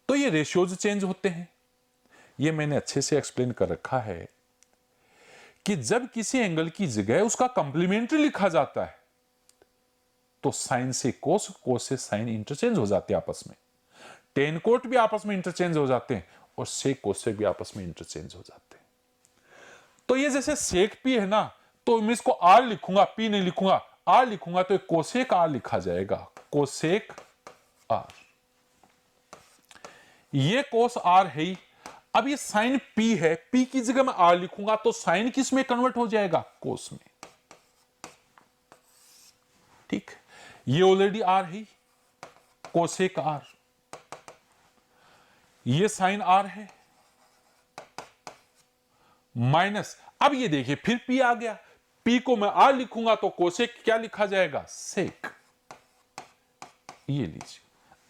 तो ये रेशियोज चेंज होते हैं। ये मैंने अच्छे से एक्सप्लेन कर रखा है कि जब किसी एंगल की जगह उसका कंप्लीमेंट्री लिखा जाता है तो साइन से कोस, कोस से साइन इंटरचेंज हो जाते हैं आपस में। टेन कोट भी आपस में इंटरचेंज हो जाते हैं और सेक कोसेक भी आपस में इंटरचेंज हो जाते हैं। तो ये जैसे सेक पी है ना, तो मैं इसको R लिखूंगा, P नहीं लिखूंगा। R लिखूंगा तो कोसेक R लिखा जाएगा, कोसेक R। ये कोस R है ही। अब ये साइन P है, P की जगह मैं R लिखूंगा तो साइन किस में कन्वर्ट हो जाएगा, कोस में। ठीक, ये ऑलरेडी R है, कोसेक R। ये साइन R है माइनस, अब ये देखिए फिर P आ गया। P को मैं R लिखूंगा तो कोसेक क्या लिखा जाएगा, सेक। ये लीजिए,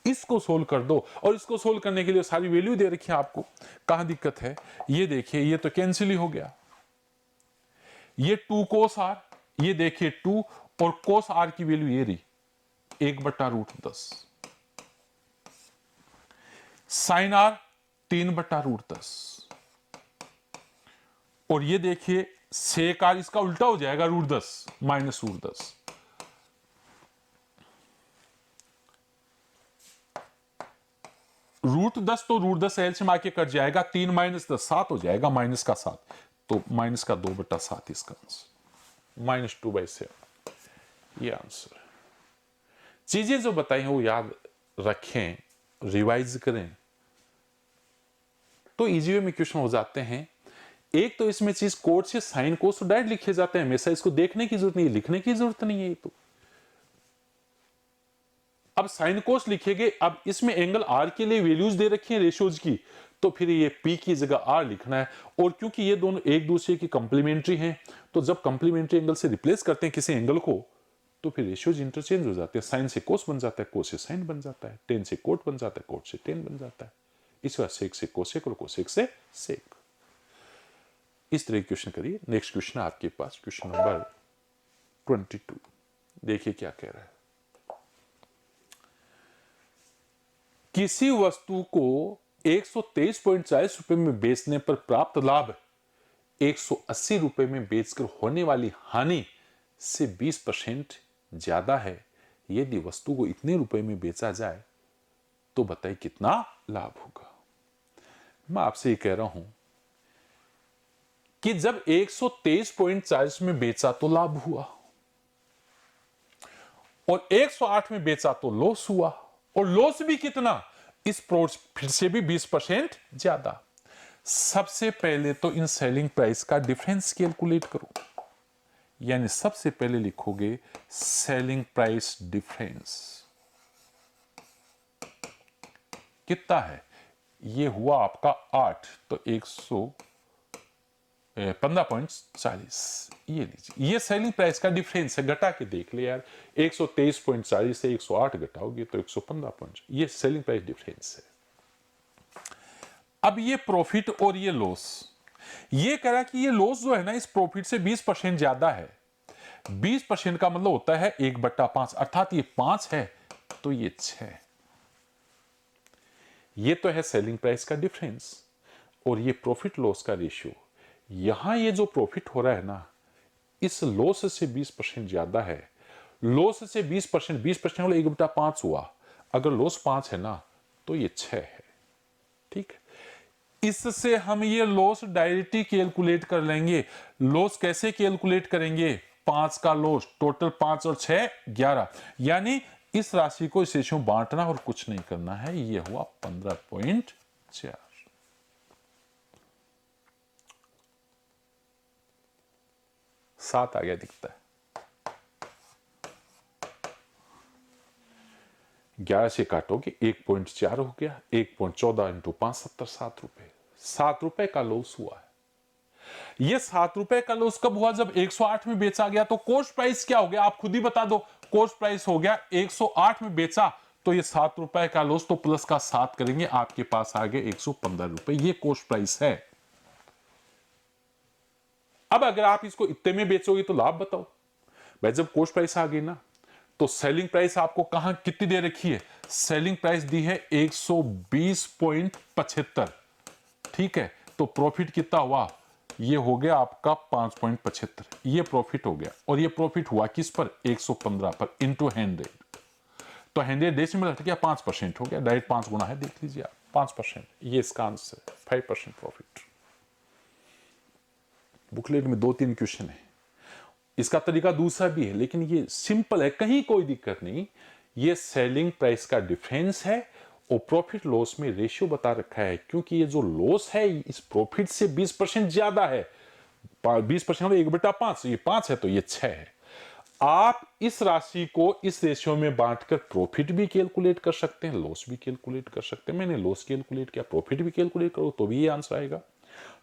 इसको सोल्व कर दो और इसको सोल्व करने के लिए सारी वैल्यू दे रखी है आपको। कहां दिक्कत है, ये देखिए ये तो कैंसिल ही हो गया। ये 2 कोस R, ये देखिए 2 और कोस R की वैल्यू ये रही 1/√10, साइन R 3/√10 और ये देखिए सेक R इसका उल्टा हो जाएगा √10 माइनस √10। √10 तो √10 एलसीएम आके कट जाएगा, 3 माइनस 10 7 हो जाएगा, माइनस का 7 तो माइनस का 2/7 इसका आंसर -2/7। ये आंसर। चीजें जो बताई हैं वो याद रखें, रिवाइज करें तो इजी वे में क्वेश्चन हो जाते हैं। एक तो इसमें चीज कोट से साइन कोस तो डायरेक्ट लिखे जाते हैं, हमेशा इसको देखने की जरूरत नहीं है, लिखने की जरूरत नहीं है। तो अब साइन कोस लिखेंगे, अब इसमें एंगल आर के लिए वैल्यूज दे रखी हैं रेशियोज की, तो फिर ये पी की जगह आर लिखना है। और क्योंकि ये दोनों एक दूसरे की कंप्लीमेंट्री हैं, तो जब कंप्लीमेंट्री एंगल से रिप्लेस करते हैं किसी एंगल को तो फिर रेशियोज इंटरचेंज हो जाते हैं। साइन से कोस बन जाता है, कोस से साइन बन जाता है, टेन से कोट बन जाता है, कोट से टेन बन जाता है। इस बार सेक से कोसेक और कोसेक से सेक। इस तरह क्वेश्चन करिए। नेक्स्ट क्वेश्चन आपके पास क्वेश्चन नंबर 22। देखिए क्या कह रहा है। किसी वस्तु को 123.40 रुपए में बेचने पर प्राप्त लाभ 180 रुपए में बेचकर होने वाली हानि से 20% ज्यादा है। यदि वस्तु को इतने रुपए में बेचा जाए तो बताइए कितना लाभ होगा। मैं आपसे ये कह रहा हूं कि जब 123.40 में बेचा तो लाभ हुआ और 108 में बेचा तो लॉस हुआ, और लॉस भी कितना, इस प्रॉफिट से भी 20% ज्यादा। सबसे पहले तो इन सेलिंग प्राइस का डिफरेंस कैलकुलेट करो, यानी सबसे पहले लिखोगे सेलिंग प्राइस डिफरेंस कितना है। ये हुआ आपका 8, तो 115.40 ये लीजिए। ये सेलिंग प्राइस का डिफरेंस है, घटा के देख ले यार। 123.40 से 108 घटाओगे तो 115. ये सेलिंग प्राइस डिफरेंस है। अब ये प्रॉफिट और ये लॉस, ये कह रहा कि ये लॉस जो है ना इस प्रॉफिट से 20% ज्यादा है। 20% का मतलब होता है 1/5, अर्थात ये 5 है तो ये 6। ये तो है सेलिंग प्राइस का डिफरेंस और ये प्रॉफिट लॉस का रेशियो। यहां ये जो प्रॉफिट हो रहा है ना, इस लॉस से 20% ज्यादा है। लॉस से 20%, 20% वाला 1/5 हुआ। अगर लॉस 5 है ना तो ये 6 है। ठीक है, इससे हम ये लॉस डायरेक्टली कैलकुलेट कर लेंगे। लॉस कैसे कैलकुलेट करेंगे, 5 का लॉस, टोटल 5 और 6 11, यानी इस राशि को इस रेशियो में बांटना और कुछ नहीं करना है। ये हुआ 15.4। 7 आ गया दिखता है। 11 से काटोगे 1.4 हो गया। 1.14 इंटू 5 70, 7 रुपए। 7 रुपए का लॉस हुआ है। ये 7 रुपए का लॉस कब हुआ, जब 108 में बेचा गया। तो कॉस्ट प्राइस क्या हो गया, आप खुद ही बता दो। कॉस्ट प्राइस हो गया 108 में बेचा, तो ये 7 रुपए का लॉस, तो प्लस का 7 करेंगे, आपके पास आ गए 115 रुपए। ये कॉस्ट प्राइस है। अब अगर आप इसको इतने में बेचोगे तो लाभ बताओ। भाई जब कॉस्ट प्राइस आ गई ना, तो सेलिंग प्राइस आपको कहां कितनी दे रखी है, सेलिंग प्राइस दी है 120.75। ठीक है, तो प्रॉफिट कितना हुआ, ये हो गया आपका 5.75। ये प्रॉफिट हो गया, और ये प्रॉफिट हुआ किस पर, 115 पर, इंटू 100। तो 100 डेसिमल हट गया, 5% हो गया। डायरेक्ट 5 गुना है, देख लीजिए आप, 5%। ये इसका आंसर है, 5% प्रॉफिट। बुकलेट में 2-3 क्वेश्चन है। इसका तरीका दूसरा भी है, लेकिन ये सिंपल है, कहीं कोई दिक्कत नहीं। ये सेलिंग प्राइस का डिफरेंस है और प्रॉफिट लॉस में रेशियो बता रखा है, क्योंकि ये जो लॉस है इस प्रॉफिट से 20% ज्यादा है। 20% 1/5, ये 5 है तो ये 6 है। आप इस राशि को इस रेशियो में बांटकर प्रॉफिट भी कैलकुलेट कर सकते हैं, लॉस भी कैलकुलेट कर सकते हैं। मैंने लॉस कैलकुलेट किया, प्रॉफिट भी कैलकुलेट करो तो भी ये आंसर आएगा।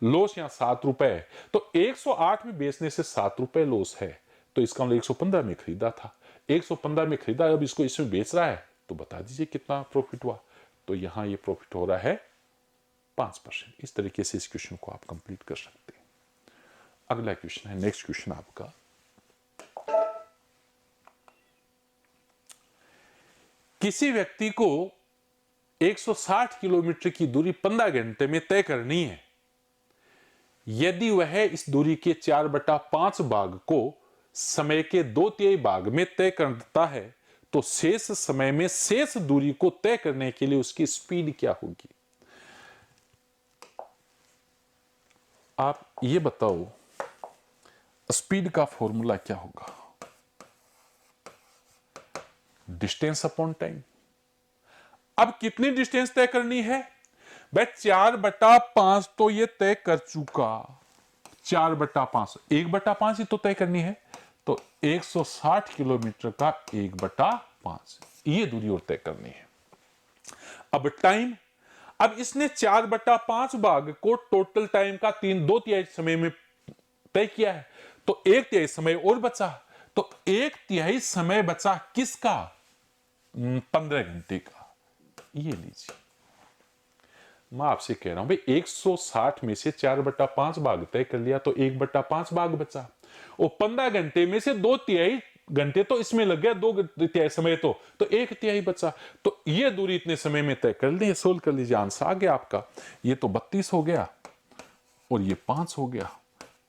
लॉस यहां 7 रुपए है, तो 108 में बेचने से 7 रुपए लॉस है, तो इसका मतलब 115 में खरीदा था, 115 में खरीदा, अब इसको इसमें बेच रहा है, तो बता दीजिए कितना प्रॉफिट हुआ। तो यहां ये प्रॉफिट हो रहा है 5%। इस तरीके से इस क्वेश्चन को आप कंप्लीट कर सकते हैं। अगला क्वेश्चन है, नेक्स्ट क्वेश्चन आपका, किसी व्यक्ति को 160 किलोमीटर की दूरी 15 घंटे में तय करनी है। यदि वह इस दूरी के 4/5 भाग को समय के 2/3 भाग में तय करता है, तो शेष समय में शेष दूरी को तय करने के लिए उसकी स्पीड क्या होगी। आप ये बताओ, स्पीड का फॉर्मूला क्या होगा, डिस्टेंस अपॉन टाइम। अब कितनी डिस्टेंस तय करनी है, भाई 4/5 तो ये तय कर चुका, 4/5, 1/5 ही तो तय करनी है, तो 160 किलोमीटर का 1/5 ये दूरी और तय करनी है। अब टाइम, अब इसने 4/5 भाग को टोटल टाइम का 2/3 समय में तय किया है, तो 1/3 समय और बचा, तो 1/3 समय बचा किसका? 15 घंटे का। ये लीजिए, मैं आपसे कह रहा हूं भाई 160 में से 4/5 भाग तय कर लिया तो 1/5 भाग बचा, और 15 घंटे में से 2/3 घंटे तो इसमें लग गया, 2/3 समय तो 1/3 बचा। तो ये दूरी इतने समय में तय कर ली, सोल्व कर लीजिए, आंसर आ गया आपका। ये तो 32 हो गया और ये 5 हो गया,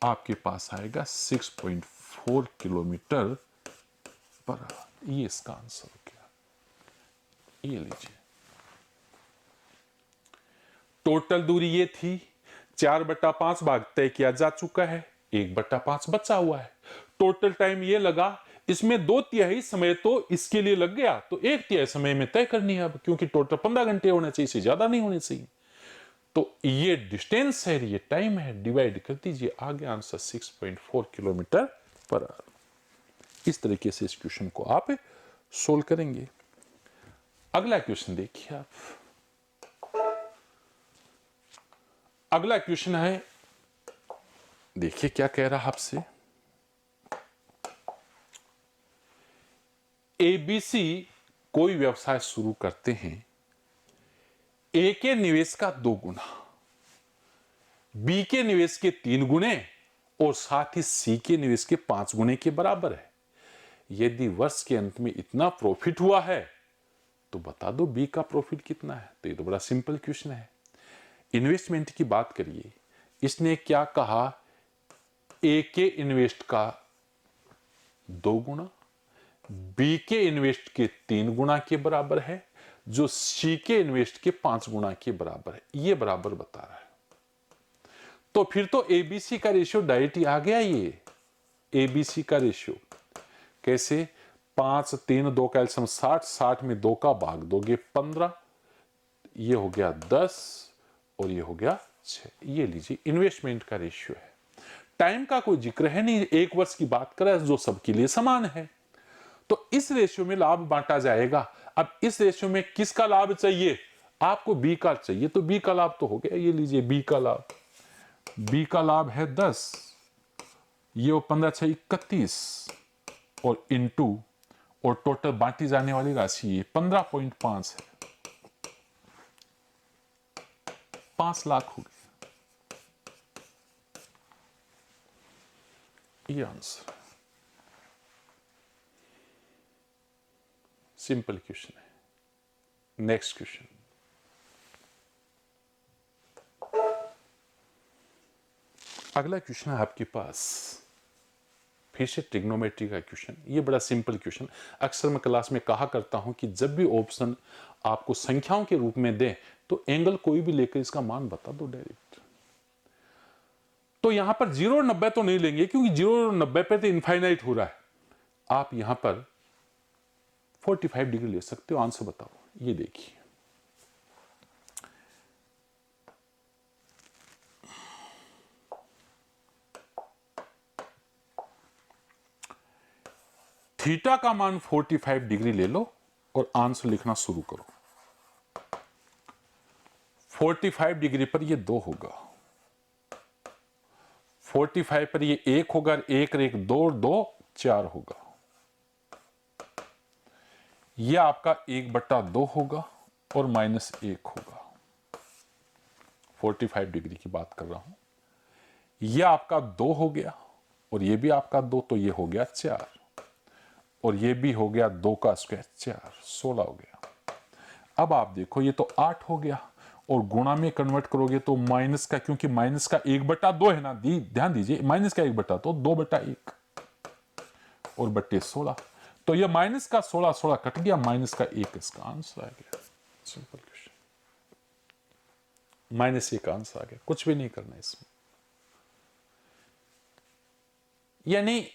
आपके पास आएगा 6.4 किलोमीटर पर आवर। ये इसका आंसर हो गया। ये लीजिए, टोटल दूरी ये थी, 4/5 भाग तय किया जा चुका है, 1/5 बचा हुआ है। टोटल टाइम ये लगा, इसमें 2/3 समय तो इसके लिए लग गया, तो 1/3 समय में तय करनी है अब, क्योंकि टोटल 15 घंटे होने चाहिए, इससे ज्यादा नहीं होने चाहिए। तो ये डिस्टेंस है, ये टाइम है, डिवाइड कर दीजिए, आ गया आंसर 6.4 किलोमीटर पर आवर। इस तरीके से इस क्वेश्चन को आप सोल्व करेंगे। अगला क्वेश्चन देखिए आप। अगला क्वेश्चन है, देखिए क्या कह रहा आपसे। एबीसी कोई व्यवसाय शुरू करते हैं, ए के निवेश का 2 गुना, बी के निवेश के 3 गुने और साथ ही सी के निवेश के 5 गुने के बराबर है। यदि वर्ष के अंत में इतना प्रॉफिट हुआ है तो बता दो बी का प्रॉफिट कितना है। तो ये तो बड़ा सिंपल क्वेश्चन है। इन्वेस्टमेंट की बात करिए, इसने क्या कहा, ए के इन्वेस्ट का 2 गुना, बी के इन्वेस्ट के 3 गुना के बराबर है, जो सी के इन्वेस्ट के 5 गुना के बराबर है, ये बराबर बता रहा है। तो फिर तो एबीसी का रेशियो डायरेक्ट ही आ गया। ये एबीसी का रेशियो कैसे, 5 3 2 का एलसीएम 60, 60 में 2 का भाग दोगे 15, ये हो गया 10 और ये हो गया 6। ये लीजिए इन्वेस्टमेंट का रेशियो है। टाइम का कोई जिक्र है नहीं, 1 वर्ष की बात करें जो सबके लिए समान है। तो इस रेशियो में लाभ बांटा जाएगा। अब इस रेशियो में किसका लाभ चाहिए, आपको बी का चाहिए, तो बी का लाभ तो हो गया। ये लीजिए बी का लाभ, बी का लाभ है 10, ये 15 6 31 और इनटू, और टोटल बांटी जाने वाली राशि ये 15.5 है, 5 लाख हो गए। ये आंसर, सिंपल क्वेश्चन है। नेक्स्ट क्वेश्चन, अगला क्वेश्चन है आपके पास, फिर से ट्रिग्नोमेट्री का क्वेश्चन। ये बड़ा सिंपल क्वेश्चन। अक्सर मैं क्लास में कहा करता हूं कि जब भी ऑप्शन आपको संख्याओं के रूप में दे तो एंगल कोई भी लेकर इसका मान बता दो डायरेक्ट। तो यहां पर 0 और 90 तो नहीं लेंगे, क्योंकि 0 और 90 पे तो इनफाइनाइट हो रहा है। आप यहां पर 45 डिग्री ले सकते हो। आंसर बताओ। ये देखिए, थीटा का मान 45 डिग्री ले लो और आंसर लिखना शुरू करो। 45 डिग्री पर ये 2 होगा, 45 पर ये 1 होगा, 1 और 1 2 और 2 4 होगा। ये आपका 1/2 होगा और -1 होगा। 45 डिग्री की बात कर रहा हूं। ये आपका 2 हो गया और ये भी आपका 2, तो ये हो गया 4 और ये भी हो गया 2 का स्क्वायर 4, 16 हो गया। अब आप देखो, ये तो 8 हो गया और गुणा में कन्वर्ट करोगे तो माइनस का, क्योंकि माइनस का 1/2 है ना, ध्यान दीजिए, माइनस का 1/2 2/1 और बट्टे 16, तो ये माइनस का 16 16 कट गया, माइनस का 1, इसका आंसर आ गया। सिंपल क्वेश्चन, -1 आंसर आ गया, कुछ भी नहीं करना इसमें। यानी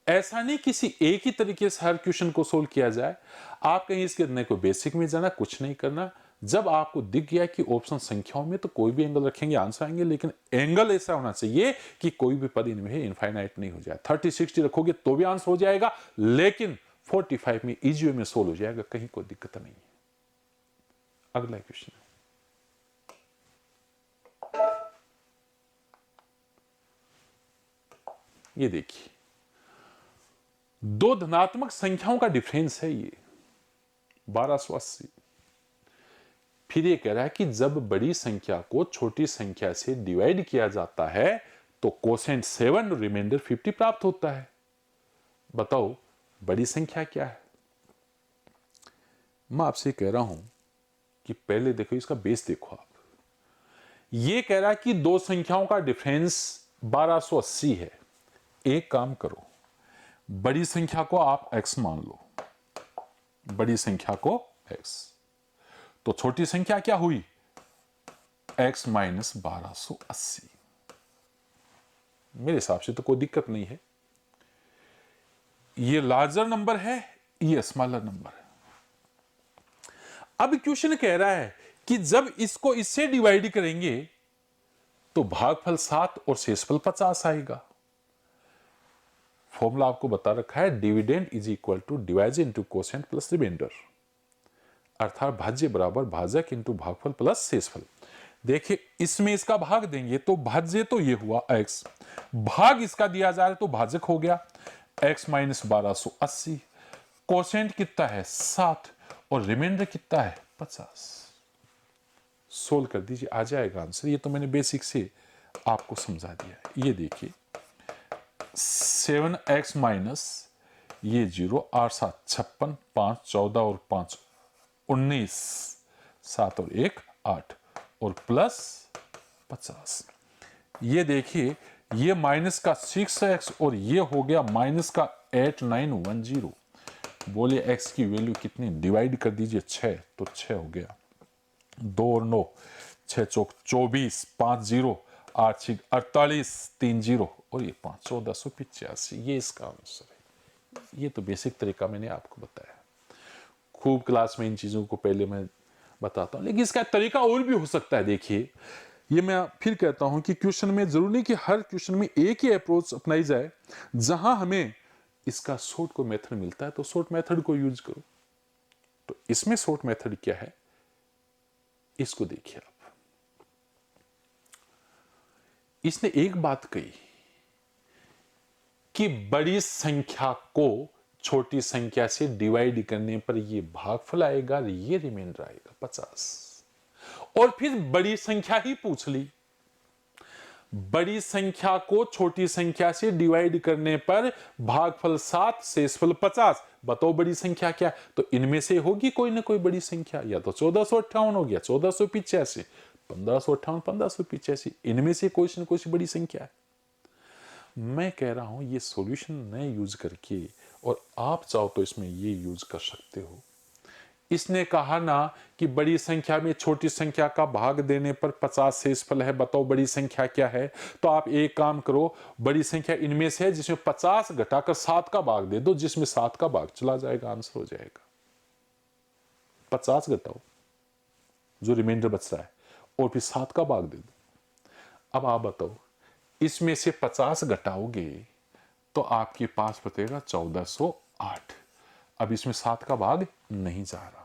ऐसा नहीं किसी एक ही तरीके से हर क्वेश्चन को सोल्व किया जाए। आप कहीं इसके अंदर को बेसिक में जाना, कुछ नहीं करना। जब आपको दिख गया कि ऑप्शन संख्याओं में तो कोई भी एंगल रखेंगे आंसर आएंगे, लेकिन एंगल ऐसा होना चाहिए कि कोई भी पद इनमें इनफाइनाइट नहीं हो जाए। 30 60 रखोगे तो भी आंसर हो जाएगा, लेकिन 45 में इजी वे में सोल्व हो जाएगा, कहीं कोई दिक्कत नहीं है। अगला क्वेश्चन, ये देखिए, दो धनात्मक संख्याओं का डिफरेंस है ये 1280। फिर ये कह रहा है कि जब बड़ी संख्या को छोटी संख्या से डिवाइड किया जाता है तो कोसेंट 7 रिमाइंडर 50 प्राप्त होता है। बताओ बड़ी संख्या क्या है? मैं आपसे कह रहा हूं कि पहले देखो इसका बेस देखो आप। ये कह रहा है कि दो संख्याओं का डिफरेंस 1280 है। एक काम करो, बड़ी संख्या को आप x मान लो, बड़ी संख्या को x, तो छोटी संख्या क्या हुई x माइनस 1280। मेरे हिसाब से तो कोई दिक्कत नहीं है। ये लार्जर नंबर है, ये स्मॉलर नंबर है। अब क्वेश्चन कह रहा है कि जब इसको इससे डिवाइड करेंगे तो भागफल 7 और शेषफल 50 आएगा। फॉर्मूला आपको बता रखा है, dividend is equal to divide into quotient plus remainder, अर्थात भाज्य बराबर भाजक इंटू भागफल प्लस शेषफल। देखिए इसमें इसका भाग देंगे तो भाज्य तो ये हुआ x, भाग इसका दिया जा रहा है तो भाजक हो गया x माइनस 1280। कोसेंट कितना है 7 और रिमाइंडर कितना है 50। सोल्व कर दीजिए, आ जाएगा आंसर। ये तो मैंने बेसिक से आपको समझा दिया है। ये देखिए 7x माइनस ये 0, 8 7 56, 5 14 और 5 19, 7 और 1 8 और प्लस 50। ये देखिए ये माइनस का 6x और ये हो गया माइनस का 8910। बोले x की वैल्यू कितनी, डिवाइड कर दीजिए 6, तो 6 हो गया, 2 और 9, 6 चौक 24, 5 0, 8 6 48, 3 0 और ये 5 1485। ये इसका आंसर है। ये तो बेसिक तरीका मैंने आपको बताया। खूब क्लास में इन चीज़ों को पहले मैं बताता हूँ, लेकिन इसका तरीका और भी हो सकता है। देखिए ये मैं फिर कहता हूँ कि क्वेश्चन में जरूरी नहीं कि हर क्वेश्चन में एक ही अप्रोच अपनाई जाए। जहां हमें इसका शॉर्ट को मेथड मिलता है तो शॉर्ट मेथड को यूज करो। तो इसमें शॉर्ट मेथड क्या है इसको देखिए आप। इसने एक बात कही कि बड़ी संख्या को छोटी संख्या से डिवाइड करने पर ये भागफल आएगा, ये रिमाइंडर आएगा 50। और फिर बड़ी संख्या ही पूछ ली, बड़ी संख्या को छोटी संख्या से डिवाइड करने पर भागफल 7 शेषफल 50। बताओ बड़ी संख्या क्या? तो इनमें से होगी कोई ना कोई बड़ी संख्या, या तो 1458 हो गया 1485, 1558 1585, इनमें से कोई ना कोई बड़ी संख्या है। मैं कह रहा हूं ये सॉल्यूशन न यूज करके, और आप चाहो तो इसमें ये यूज कर सकते हो। इसने कहा ना कि बड़ी संख्या में छोटी संख्या का भाग देने पर 50 शेषफल है। बताओ बड़ी संख्या क्या है? तो आप एक काम करो, बड़ी संख्या इनमें से है जिसमें 50 घटाकर 7 का भाग दे दो, जिसमें 7 का भाग चला जाएगा, आंसर हो जाएगा। 50 घटाओ जो रिमाइंडर बच रहा है और फिर 7 का भाग दे दो। अब आप बताओ इसमें से 50 घटाओगे तो आपके पास बचेगा 1408। अब इसमें 7 का भाग नहीं जा रहा।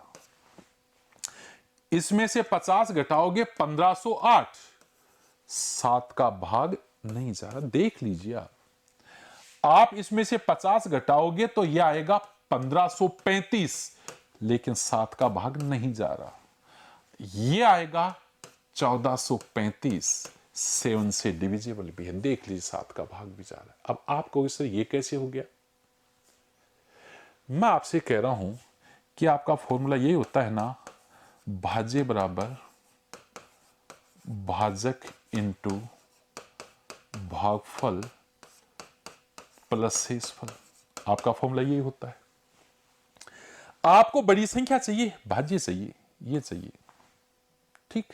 इसमें से 50 घटाओगे 1508, 7 का भाग नहीं जा रहा। देख लीजिए आप इसमें से 50 घटाओगे तो यह आएगा 1535, लेकिन 7 का भाग नहीं जा रहा। यह आएगा 1435, 7 से डिविजिबल भी है। देख लीजिए 7 का भाग भी जा रहा है। अब आपको इससे ये कैसे हो गया? मैं आपसे कह रहा हूं कि आपका फॉर्मूला यही होता है ना, भाज्य बराबर भाजक इंटू भागफल प्लस शेषफल। आपका फॉर्मूला यही होता है। आपको बड़ी संख्या चाहिए, भाज्य चाहिए, ये चाहिए, ठीक।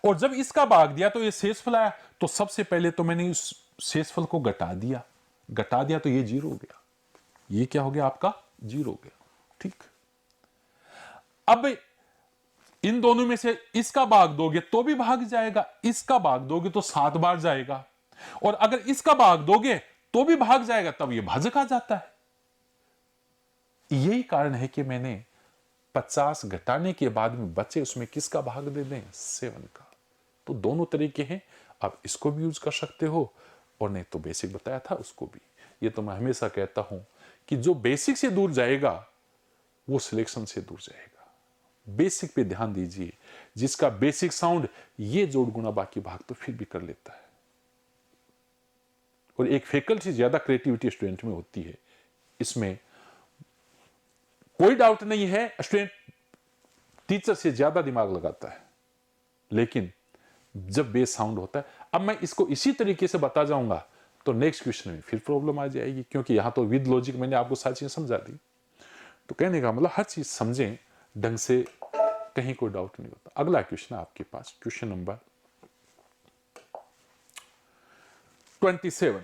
और जब इसका भाग दिया तो ये शेषफल आया, तो सबसे पहले तो मैंने इस शेषफल को घटा दिया तो ये 0 हो गया। ये क्या हो गया आपका? 0 हो गया, ठीक। अब इन दोनों में से इसका भाग दोगे तो भी भाग जाएगा, इसका भाग दोगे तो 7 बार जाएगा, और अगर इसका भाग दोगे तो भी भाग जाएगा, तब ये भाजक आ जाता है। यही कारण है कि मैंने 50 घटाने के बाद में बचे उसमें किसका भाग दे दें? 7 का। तो दोनों तरीके हैं, आप इसको भी यूज कर सकते हो और नहीं तो बेसिक बताया था उसको भी। ये तो मैं हमेशा कहता हूं कि जो बेसिक से दूर जाएगा वो सिलेक्शन से दूर जाएगा। बेसिक पे ध्यान दीजिए, जिसका बेसिक साउंड ये जोड़ गुणा बाकी भाग तो फिर भी कर लेता है। और एक फैकल्टी ज्यादा क्रिएटिविटी स्टूडेंट में होती है, इसमें कोई डाउट नहीं है, स्टूडेंट टीचर से ज्यादा दिमाग लगाता है, लेकिन जब बेस साउंड होता है, अब मैं इसको इसी तरीके से बता जाऊंगा तो नेक्स्ट क्वेश्चन में फिर प्रॉब्लम आ जाएगी, क्योंकि यहां तो विद लॉजिक मैंने आपको सारी चीजें समझा दी। तो कहने का मतलब हर चीज समझें ढंग से, कहीं कोई डाउट नहीं होता। अगला क्वेश्चन आपके पास, क्वेश्चन नंबर 27।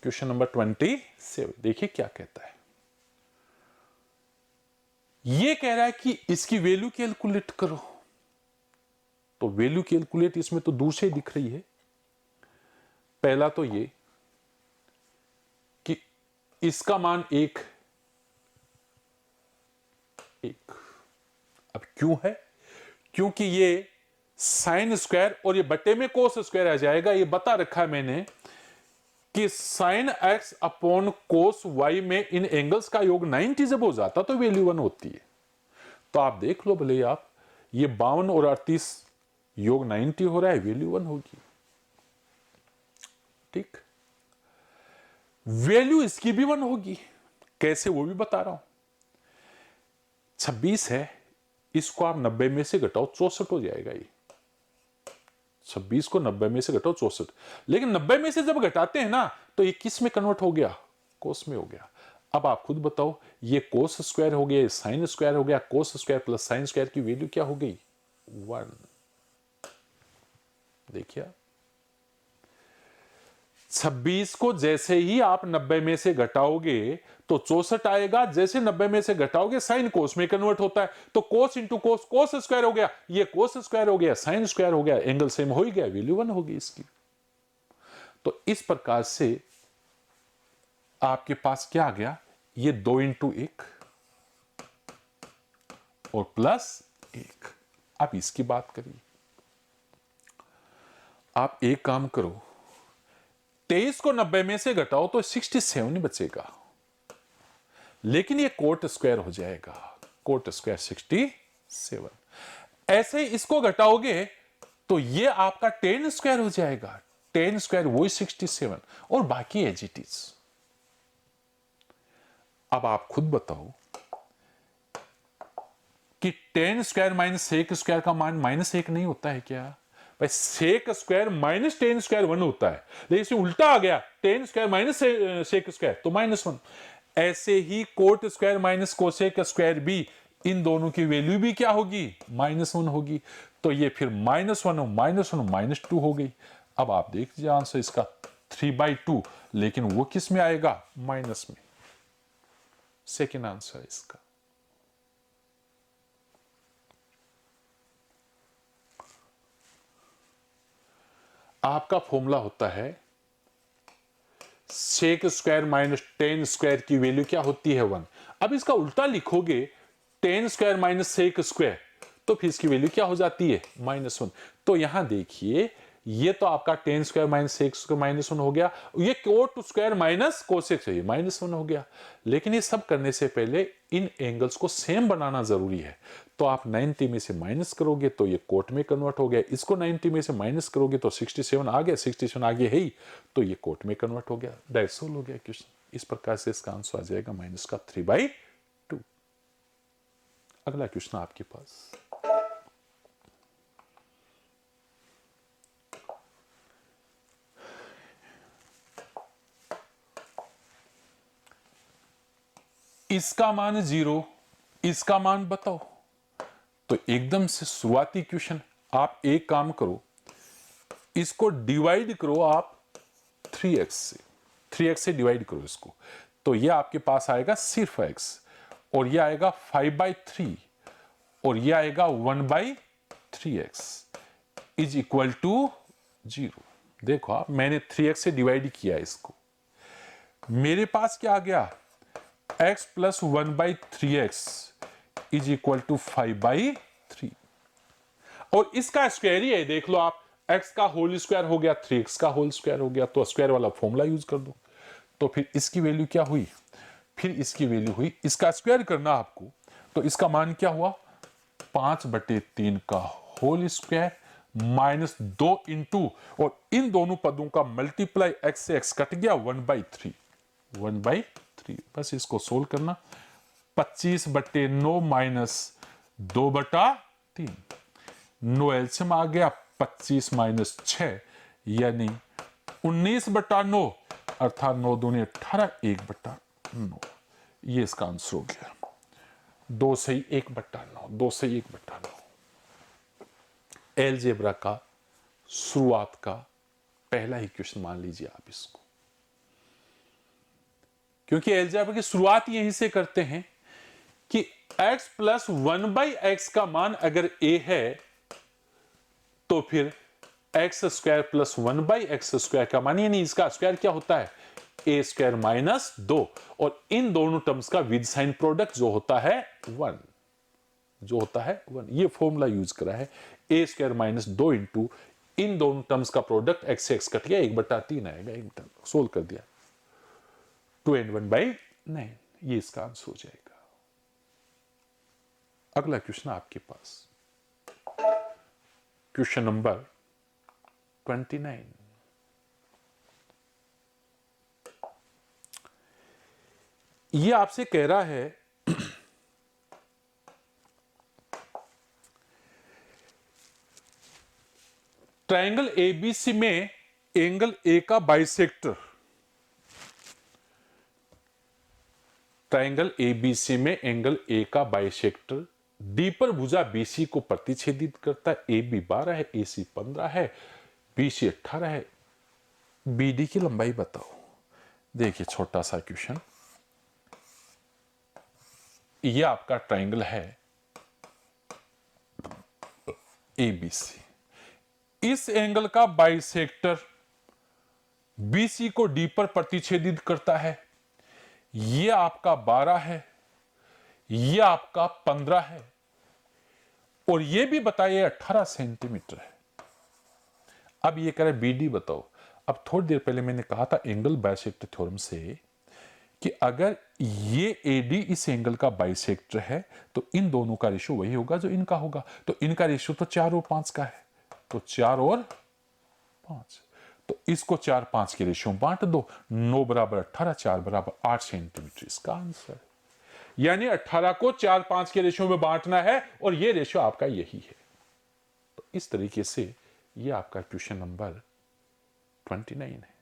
क्वेश्चन नंबर 27 देखिए क्या कहता है। ये कह रहा है कि इसकी वैल्यू कैलकुलेट करो। तो वैल्यू कैलकुलेट इसमें तो दूर से दिख रही है। पहला तो ये कि इसका मान एक अब क्यों है? क्योंकि ये साइन स्क्वायर और ये बट्टे में कोस स्क्वायर आ जाएगा। ये बता रखा है मैंने कि sine x upon cos y में इन एंगल्स का योग 90 जब हो जाता तो वैल्यू 1 होती है। तो आप देख लो भले आप, ये 52 और 38 योग 90 हो रहा है, वैल्यू 1 होगी। ठीक, वैल्यू इसकी भी 1 होगी। कैसे वो भी बता रहा हूं। 26 है, इसको आप 90 में से घटाओ 64 हो जाएगा। ये 26 को 90 में से घटाओ 64, लेकिन 90 में से जब घटाते हैं ना तो ये किस में कन्वर्ट हो गया? कोस में हो गया। अब आप खुद बताओ, ये कोस स्क्वायर हो गया, साइन स्क्वायर हो गया, cos square plus sine square की वैल्यू क्या हो गई? 1। देखिए 26 को जैसे ही आप 90 में से घटाओगे तो 64 आएगा। जैसे 90 में से घटाओगे साइन कोस में कन्वर्ट होता है, तो कोस इंटू कोस, कोस स्क्वायर हो गया, ये कोस स्क्वायर हो गया, साइन स्क्वायर हो गया, एंगल सेम हो ही गया, वैल्यू 1 होगी इसकी। तो इस प्रकार से आपके पास क्या आ गया? ये 2 इंटू 1 और प्लस 1। अब इसकी बात करिए। आप एक काम करो, 23 को 90 में से घटाओ तो 67 बचेगा, लेकिन ये कोट स्क्वायर हो जाएगा, कोट स्क्वायर 67। ऐसे ही इसको घटाओगे तो ये आपका 10 स्क्वायर हो जाएगा, 10 स्क्वायर वही 67 और बाकी एज इट इज। अब आप खुद बताओ कि 10 स्क्वायर माइनस सेक स्क्वायर का मान -1 नहीं होता है क्या? भाई सेक स्क्वायर माइनस 10 स्क्वायर 1 होता है, लेकिन इसमें उल्टा आ गया, 10 स्क्वायर माइनस सेक स्क्वायर तो -1। ऐसे ही cot square minus cosec square भी, इन दोनों की वैल्यू भी क्या होगी? -1 होगी। तो ये फिर -1 -2 हो गई। अब आप देख लीजिए आंसर इसका 3/2, लेकिन वो किस में आएगा? माइनस में। सेकेंड आंसर इसका। आपका फॉर्मूला होता है सेक स्क्वायर माइनस 10 स्क्वायर की वैल्यू क्या होती है? 1। अब इसका उल्टा लिखोगे 10 स्क्वायर माइनस सेक स्क्वायर, तो फिर इसकी वैल्यू क्या हो जाती है? -1। तो यहां देखिए, ये तो आपका 10 स्क्वायर माइनस सेक स्क्वायर -1 हो गया, ये कोट स्क्वायर माइनस कोसेक से -1 हो गया। लेकिन ये सब करने से पहले इन एंगल्स को सेम बनाना जरूरी है। तो आप 90 में से माइनस करोगे तो ये कोट में कन्वर्ट हो गया, इसको 90 में से माइनस करोगे तो 67 आ गया, 67 आगे है ही, तो ये कोट में कन्वर्ट हो गया। दैट्स ऑल हो गया क्वेश्चन। इस प्रकार से इसका आंसर आ जाएगा -3/2। अगला क्वेश्चन आपके पास, इसका मान 0, इसका मान बताओ। तो एकदम से शुरुआती क्वेश्चन, आप एक काम करो, इसको डिवाइड करो आप 3x से, 3x से डिवाइड करो इसको, तो ये आपके पास आएगा सिर्फ x, और ये आएगा 5/3 और ये आएगा 1/3x इज इक्वल टू 0। देखो आप, मैंने 3x से डिवाइड किया इसको, मेरे पास क्या आ गया? x plus 1/3x is equal to 5/3, और इसका स्क्वायर ही है। देख लो आप, x का होल स्क्वायर हो गया, 3x का होल स्क्वायर हो गया, तो स्क्वायर वाला फॉर्मूला यूज कर दो। तो फिर इसकी वैल्यू क्या हुई, फिर इसकी वैल्यू हुई, इसका स्क्वायर करना आपको, तो इसका मान क्या हुआ 5/3 का होल स्क्वायर माइनस 2 इंटू, और इन दोनों पदों का मल्टीप्लाई x से x कट गया 1/3, 1/3। बस इसको सोल्व करना, 25/9 माइनस 2/3, 9 एलसीएम आ गया 25 माइनस 6 यानी 19/9, अर्थात 9 दूनी 18, 1/9। ये इसका आंसर हो गया, 2 से 1/9, 2 से 1/9। एलजेब्रा का शुरुआत का पहला ही क्वेश्चन मान लीजिए आप इसको, क्योंकि एलजेब्रा की शुरुआत यहीं से करते हैं कि x प्लस 1/x का मान अगर a है तो फिर x square plus 1/x square का मान, यानी इसका स्क्वायर क्या होता है a स्क्वायर माइनस 2, और इन दोनों टर्म्स का विद साइन प्रोडक्ट जो होता है 1, जो होता है 1, ये फॉर्मूला यूज करा है, a स्क्वायर माइनस 2 इंटू इन दोनों टर्म्स का प्रोडक्ट x से x कट गया 1/3 आएगा, एक टर्म सोल्व कर दिया 2n1/9, ये इसका आंसर हो जाएगा। अगला क्वेश्चन आपके पास, क्वेश्चन नंबर 29। ये आपसे कह रहा है ट्रायंगल एबीसी में एंगल ए का बाइसेक्टर, ट्रायंगल एबीसी में एंगल ए का बाइसेक्टर डी पर भुजा बीसी को प्रतिच्छेदित करता है, ए बी 12 है, ए सी 15 है, बी सी 18 है, बी डी की लंबाई बताओ। देखिए छोटा सा क्वेश्चन, यह आपका ट्रायंगल है एबीसी, इस एंगल का बाइसेक्टर बीसी को डी पर प्रतिच्छेदित करता है, यह आपका 12 है, यह आपका 15 है, और यह भी बताइए 18 सेंटीमीटर है। अब यह कह रहा है बीडी बताओ। अब थोड़ी देर पहले मैंने कहा था एंगल बाइसेक्टर थ्योरम से कि अगर ये एडी इस एंगल का बाइसेक्टर है तो इन दोनों का रेशियो वही होगा जो इनका होगा, तो इनका रेशियो तो 4 और 5 का है, तो 4 और 5, तो इसको 4 5 के रेशियो में बांट दो, 9 बराबर 18, 4 बराबर 8 सेंटीमीटर इसका आंसर। यानी 18 को 4 5 के रेशियो में बांटना है और ये रेशियो आपका यही है। तो इस तरीके से ये आपका क्वेश्चन नंबर 29 है।